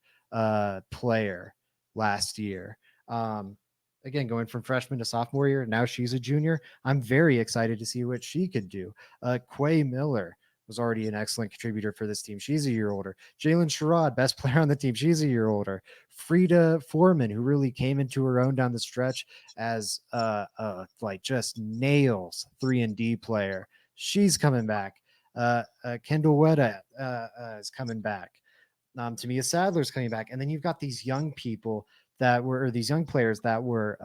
[SPEAKER 2] player last year. Again, going from freshman to sophomore year, now she's a junior. I'm very excited to see what she could do. Quay Miller was already an excellent contributor for this team. She's a year older. Jalen Sherrod, best player on the team. She's a year older. Frida Foreman, who really came into her own down the stretch as like just nails 3-and-D player. She's coming back. Kendall Wetta is coming back. Tamia Sadler's coming back. And then you've got these young people that were, or these young players that were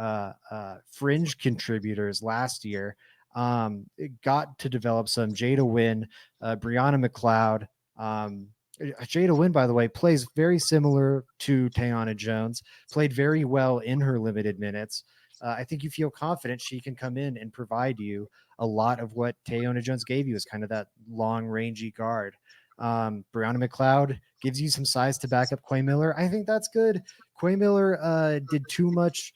[SPEAKER 2] fringe contributors last year. Got to develop some. Jada Wynn, Brianna McLeod. Jada Wynn, by the way, plays very similar to Tayana Jones, played very well in her limited minutes. I think you feel confident she can come in and provide you a lot of what Tayana Jones gave you, as kind of that long, rangy guard. Brianna McLeod gives you some size to back up Quay Miller. I think that's good. Quay Miller did too much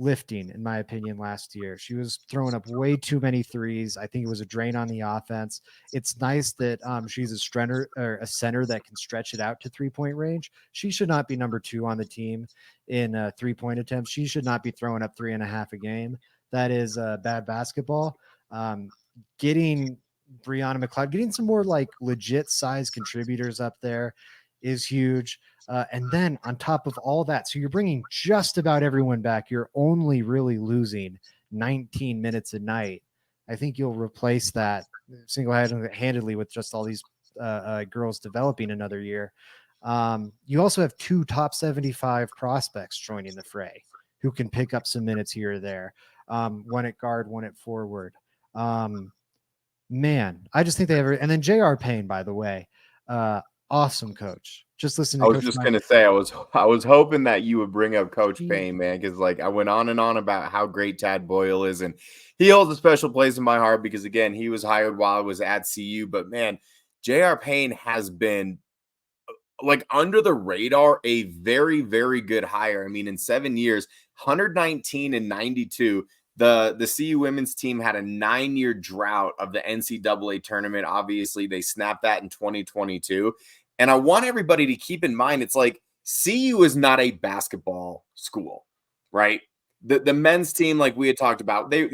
[SPEAKER 2] lifting, in my opinion, last year. She was throwing up way too many threes. I think it was a drain on the offense. It's nice that she's a center that can stretch it out to 3-point range. She should not be number 2 on the team in 3-point attempts. She should not be throwing up 3.5 a game. That is bad basketball. Getting Brianna McLeod, getting some more like legit size contributors up there is huge. And then on top of all that, so you're bringing just about everyone back. You're only really losing 19 minutes a night. I think you'll replace that single-handedly with just all these girls developing another year. You also have 2 top 75 prospects joining the fray who can pick up some minutes here or there. One at guard, one at forward. Man, I just think they have, and then J.R. Payne, by the way, awesome coach. Just listen to
[SPEAKER 1] I was
[SPEAKER 2] Coach
[SPEAKER 1] just
[SPEAKER 2] Mike.
[SPEAKER 1] gonna say, I was hoping that you would bring up Coach Payne, man, because like I went on and on about how great Tad Boyle is, and he holds a special place in my heart because again, he was hired while I was at CU. But man, J.R. Payne has been like under the radar, a very, very good hire. I mean, in 7 years, 119 and 92. The CU women's team had a 9-year drought of the NCAA tournament. Obviously, they snapped that in 2022. And I want everybody to keep in mind, it's like CU is not a basketball school, right? The men's team, like we had talked about, they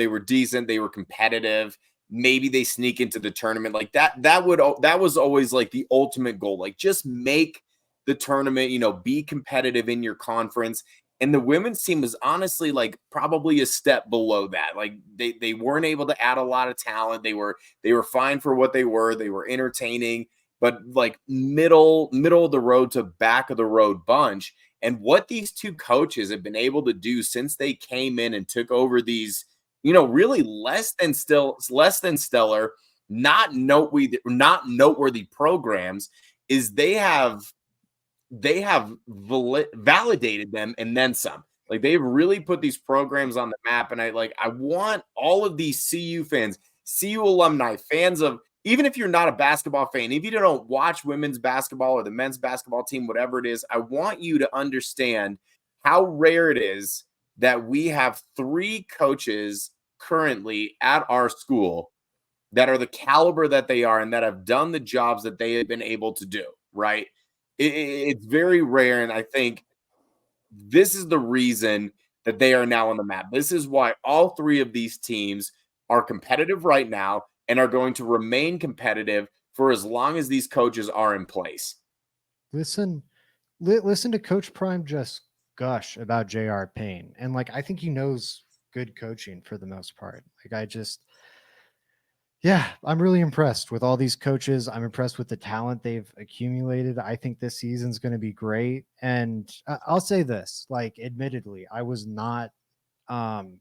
[SPEAKER 1] were decent, they were competitive. maybe they sneak into the tournament. Like that was always like the ultimate goal. Like just make the tournament, be competitive in your conference. And the women's team was honestly like probably a step below that. Like they weren't able to add a lot of talent. They were fine for what they were. They were entertaining, but like middle of the road to back of the road bunch. And what these two coaches have been able to do since they came in and took over these, really less than stellar, not noteworthy programs, is they have validated them and then some. Like they've really put these programs on the map. And I want all of these CU fans, CU alumni, fans of, even if you're not a basketball fan, if you don't watch women's basketball or the men's basketball team, whatever it is, I want you to understand how rare it is that we have 3 coaches currently at our school that are the caliber that they are and that have done the jobs that they have been able to do, right? It's very rare, and I think this is the reason that they are now on the map. This is why all 3 of these teams are competitive right now and are going to remain competitive for as long as these coaches are in place.
[SPEAKER 2] Listen to Coach Prime just gush about J.R. Payne. And I think he knows good coaching for the most part. I'm really impressed with all these coaches. I'm impressed with the talent they've accumulated. I think this season's going to be great. And I'll say this, admittedly, I was not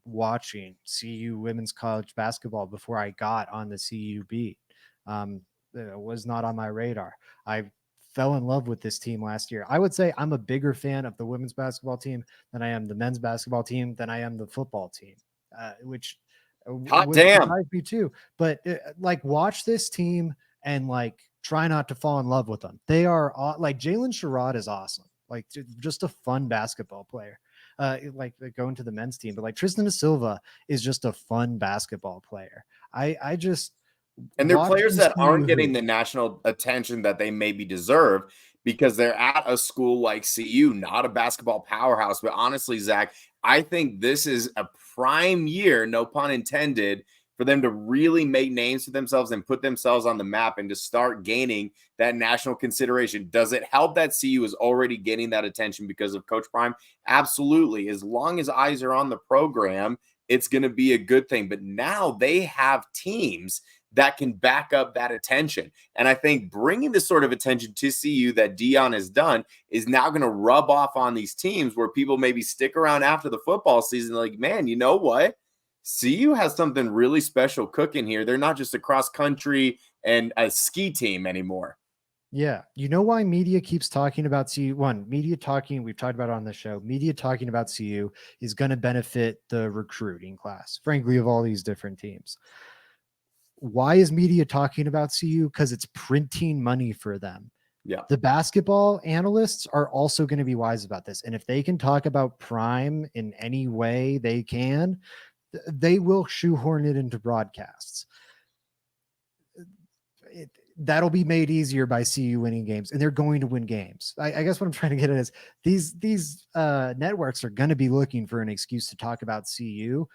[SPEAKER 2] watching CU women's college basketball before I got on the CU beat. It was not on my radar. I fell in love with this team last year. I would say I'm a bigger fan of the women's basketball team than I am the men's basketball team, than I am the football team, which
[SPEAKER 1] Hot
[SPEAKER 2] would
[SPEAKER 1] damn.
[SPEAKER 2] surprise me too. But watch this team and try not to fall in love with them. They are Jalen Sherrod is awesome. Just a fun basketball player. Going to the men's team, but Tristan da Silva is just a fun basketball player. I just,
[SPEAKER 1] and they're players that aren't getting the national attention that they maybe deserve because they're at a school like CU, not a basketball powerhouse. But honestly, Zach, I think this is a prime year, no pun intended, for them to really make names for themselves and put themselves on the map and to start gaining that national consideration. Does it help that CU is already getting that attention because of Coach Prime? Absolutely. As long as eyes are on the program, it's going to be a good thing. But now they have teams that can back up that attention. And I think bringing this sort of attention to CU that Dion has done is now going to rub off on these teams where people maybe stick around after the football season. Like, man, you know what? CU has something really special cooking here. They're not just a cross country and a ski team anymore.
[SPEAKER 2] Yeah. You know why media keeps talking about CU? Media talking, we've talked about it on the show, media talking about CU is going to benefit the recruiting class, frankly, of all these different teams. Why is media talking about CU? Because it's printing money for them.
[SPEAKER 1] Yeah.
[SPEAKER 2] The basketball analysts are also going to be wise about this. And if they can talk about Prime in any way they can, they will shoehorn it into broadcasts. That'll be made easier by CU winning games, and they're going to win games. I guess what I'm trying to get at is these networks are going to be looking for an excuse to talk about CU.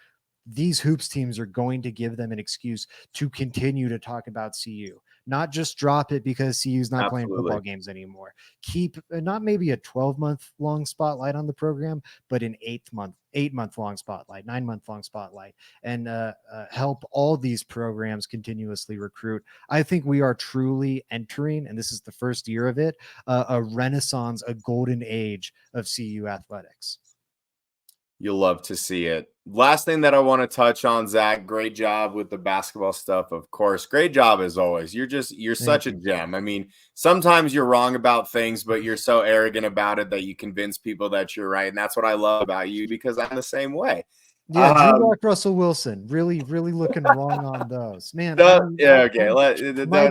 [SPEAKER 2] These hoops teams are going to give them an excuse to continue to talk about CU, not just drop it because CU's not playing football games anymore. Keep not maybe a 12-month long spotlight on the program, but an 8-month long spotlight, 9-month long spotlight, and help all these programs continuously recruit. I think we are truly entering, and this is the first year of it, a renaissance, a golden age of CU athletics.
[SPEAKER 1] You'll love to see it. Last thing that I want to touch on, Zach, great job with the basketball stuff, of course. Great job as always. You're such a gem. I mean, sometimes you're wrong about things, but you're so arrogant about it that you convince people that you're right. And that's what I love about you, because I'm the same way.
[SPEAKER 2] Yeah, Drew Rock, Russell Wilson, really looking wrong on those. Man, my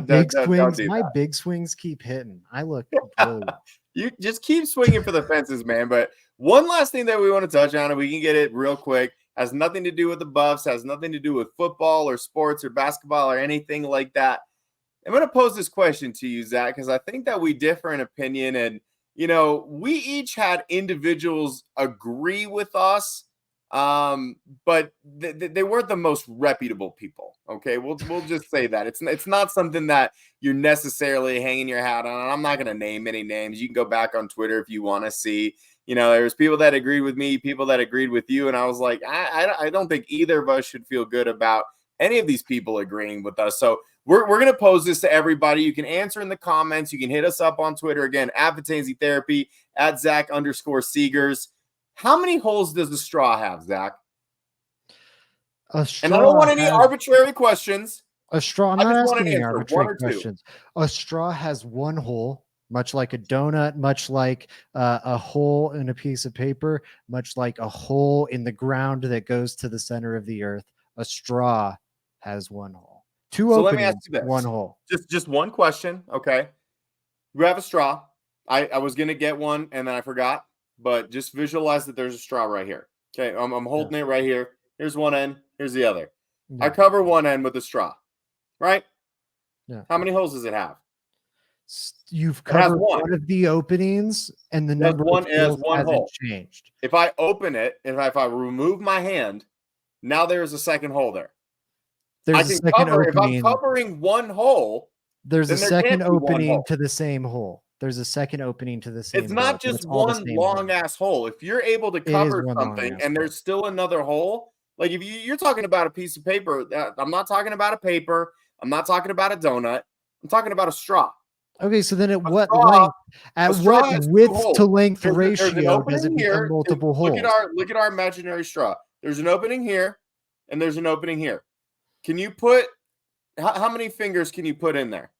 [SPEAKER 2] big swings keep hitting. I look brilliant.
[SPEAKER 1] You just keep swinging for the fences, man. But one last thing that we want to touch on, and we can get it real quick, has nothing to do with the Buffs, has nothing to do with football or sports or basketball or anything like that. I'm going to pose this question to you, Zach, because I think that we differ in opinion. And, we each had individuals agree with us But they weren't the most reputable people. Okay, we'll just say that it's not something that you're necessarily hanging your hat on. I'm not going to name any names. You can go back on Twitter if you want to see. There's people that agreed with me, people that agreed with you, and I was like, I don't think either of us should feel good about any of these people agreeing with us. So we're going to pose this to everybody. You can answer in the comments. You can hit us up on Twitter again at Vitanzi Therapy, at Zach_Seegers. How many holes does the straw have, Zach?
[SPEAKER 2] A straw.
[SPEAKER 1] And I don't want any arbitrary questions.
[SPEAKER 2] A straw. I'm
[SPEAKER 1] I
[SPEAKER 2] not
[SPEAKER 1] just want
[SPEAKER 2] asking
[SPEAKER 1] an
[SPEAKER 2] any
[SPEAKER 1] answer,
[SPEAKER 2] arbitrary
[SPEAKER 1] one or two.
[SPEAKER 2] questions. A straw has one hole, much like a donut, much like a hole in a piece of paper, much like a hole in the ground that goes to the center of the earth. A straw has one hole. Two
[SPEAKER 1] So
[SPEAKER 2] openings,
[SPEAKER 1] let me ask you this.
[SPEAKER 2] one hole.
[SPEAKER 1] Just one question, okay? You have a straw. I was going to get one, and then I forgot. But just visualize that there's a straw right here. Okay, I'm holding it right here. Here's one end. Here's the other.
[SPEAKER 2] Yeah.
[SPEAKER 1] I cover one end with a straw, right?
[SPEAKER 2] Yeah.
[SPEAKER 1] How many holes does it have?
[SPEAKER 2] You've covered one of the openings, and the number of holes hasn't changed.
[SPEAKER 1] If I open it, if I remove my hand, now there's a second hole there.
[SPEAKER 2] There's a second opening.
[SPEAKER 1] If I'm covering one hole,
[SPEAKER 2] there's a second opening to the same hole. There's a second opening to the same.
[SPEAKER 1] It's not just one long ass hole. If you're able to cover something and there's still another hole, like if you're talking about a piece of paper, I'm not talking about a paper. I'm not talking about a donut. I'm talking about a straw.
[SPEAKER 2] Okay, so then at what length, at what width to length ratio does it become multiple holes?
[SPEAKER 1] Look at our imaginary straw. There's an opening here, and there's an opening here. Can you put how many fingers can you put in there?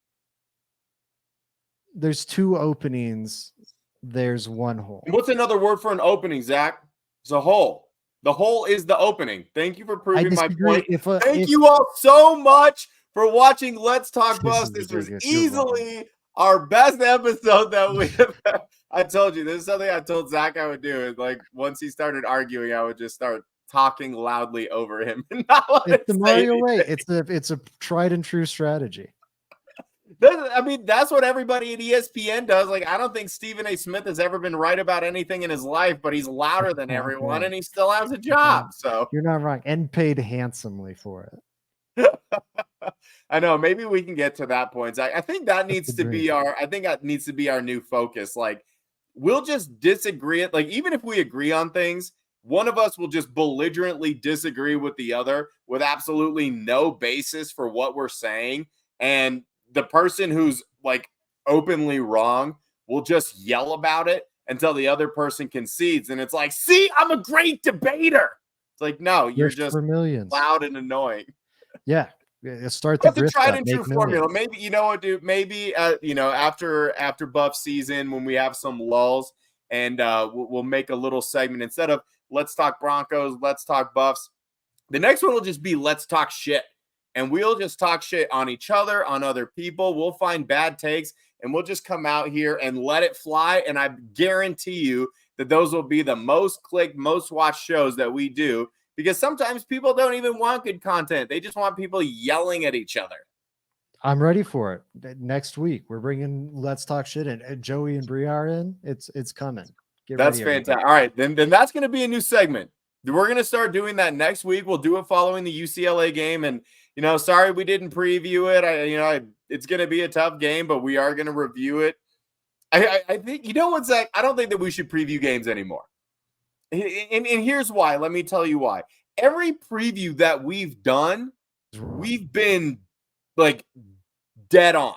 [SPEAKER 2] There's two openings. There's one hole.
[SPEAKER 1] What's another word for an opening, Zach? It's a hole. The hole is the opening. Thank you for proving my point. Thank you all so much for watching Let's Talk Buffs. This was easily our best episode that we have. I told you, this is something I told Zach I would do. Like once he started arguing, I would just start talking loudly over him.
[SPEAKER 2] It's the Mario way. It's a tried and true strategy.
[SPEAKER 1] That's what everybody at ESPN does. Like, I don't think Stephen A. Smith has ever been right about anything in his life, but he's louder than everyone, and he still has a job. So
[SPEAKER 2] you're not wrong, and paid handsomely for it.
[SPEAKER 1] I know. Maybe we can get to that point. I think that needs to be our new focus. Like, we'll just disagree. Like, even if we agree on things, one of us will just belligerently disagree with the other with absolutely no basis for what we're saying, and the person who's like openly wrong will just yell about it until the other person concedes. And it's like, see, I'm a great debater. It's like, no, you're just loud and annoying.
[SPEAKER 2] Yeah. Start the
[SPEAKER 1] tried and true formula. Maybe, you know what, dude, maybe, after Buff season, when we have some lulls and we'll make a little segment instead of Let's Talk Broncos, Let's Talk Buffs. The next one will just be Let's Talk Shit. And we'll just talk shit on each other, on other people. We'll find bad takes, and we'll just come out here and let it fly. And I guarantee you that those will be the most clicked, most watched shows that we do, because sometimes people don't even want good content. They just want people yelling at each other.
[SPEAKER 2] I'm ready for it. Next week, we're bringing Let's Talk Shit, and Joey and Bria are in. It's coming.
[SPEAKER 1] That's fantastic. All right, then that's going to be a new segment. We're going to start doing that next week. We'll do it following the UCLA game. And, sorry we didn't preview it. It's going to be a tough game, but we are going to review it. I think, what, Zach? I don't think that we should preview games anymore. And here's why. Let me tell you why. Every preview that we've done, we've been, like, dead on.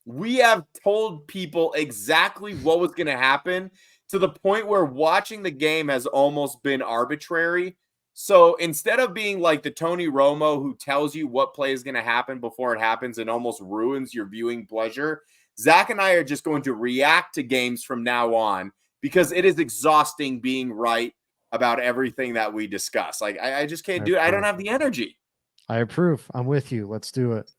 [SPEAKER 1] We have told people exactly what was going to happen, to the point where watching the game has almost been arbitrary. So instead of being like the Tony Romo who tells you what play is going to happen before it happens and almost ruins your viewing pleasure, Zach and I are just going to react to games from now on, because it is exhausting being right about everything that we discuss. Like, I just can't do it. I don't have the energy.
[SPEAKER 2] I approve. I'm with you. Let's do it.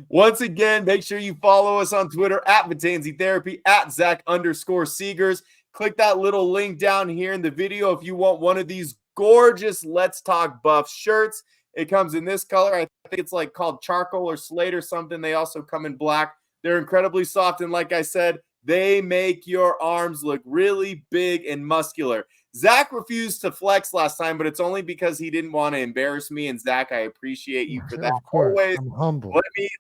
[SPEAKER 1] Once again, make sure you follow us on Twitter at Vitanzi Therapy, at Zach_Seegers. Click that little link down here in the video if you want one of these gorgeous Let's Talk Buffs shirts. It comes in this color. I think it's like called charcoal or slate or something. They also come in black. They're incredibly soft, and like I said, they make your arms look really big and muscular. Zach refused to flex last time, but it's only because he didn't want to embarrass me. And Zach, I appreciate you for that.
[SPEAKER 2] Of course,
[SPEAKER 1] Always
[SPEAKER 2] I'm humble.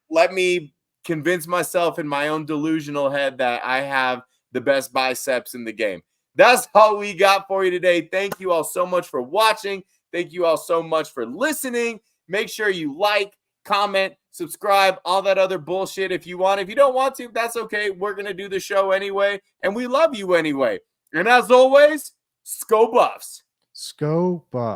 [SPEAKER 1] let me convince myself in my own delusional head that I have the best biceps in the game. That's all we got for you today. Thank you all so much for watching. Thank you all so much for listening. Make sure you like, comment, subscribe, all that other bullshit if you want. If you don't want to, that's okay. We're going to do the show anyway, and we love you anyway. And as always, Sco Buffs.
[SPEAKER 2] Sco Buff.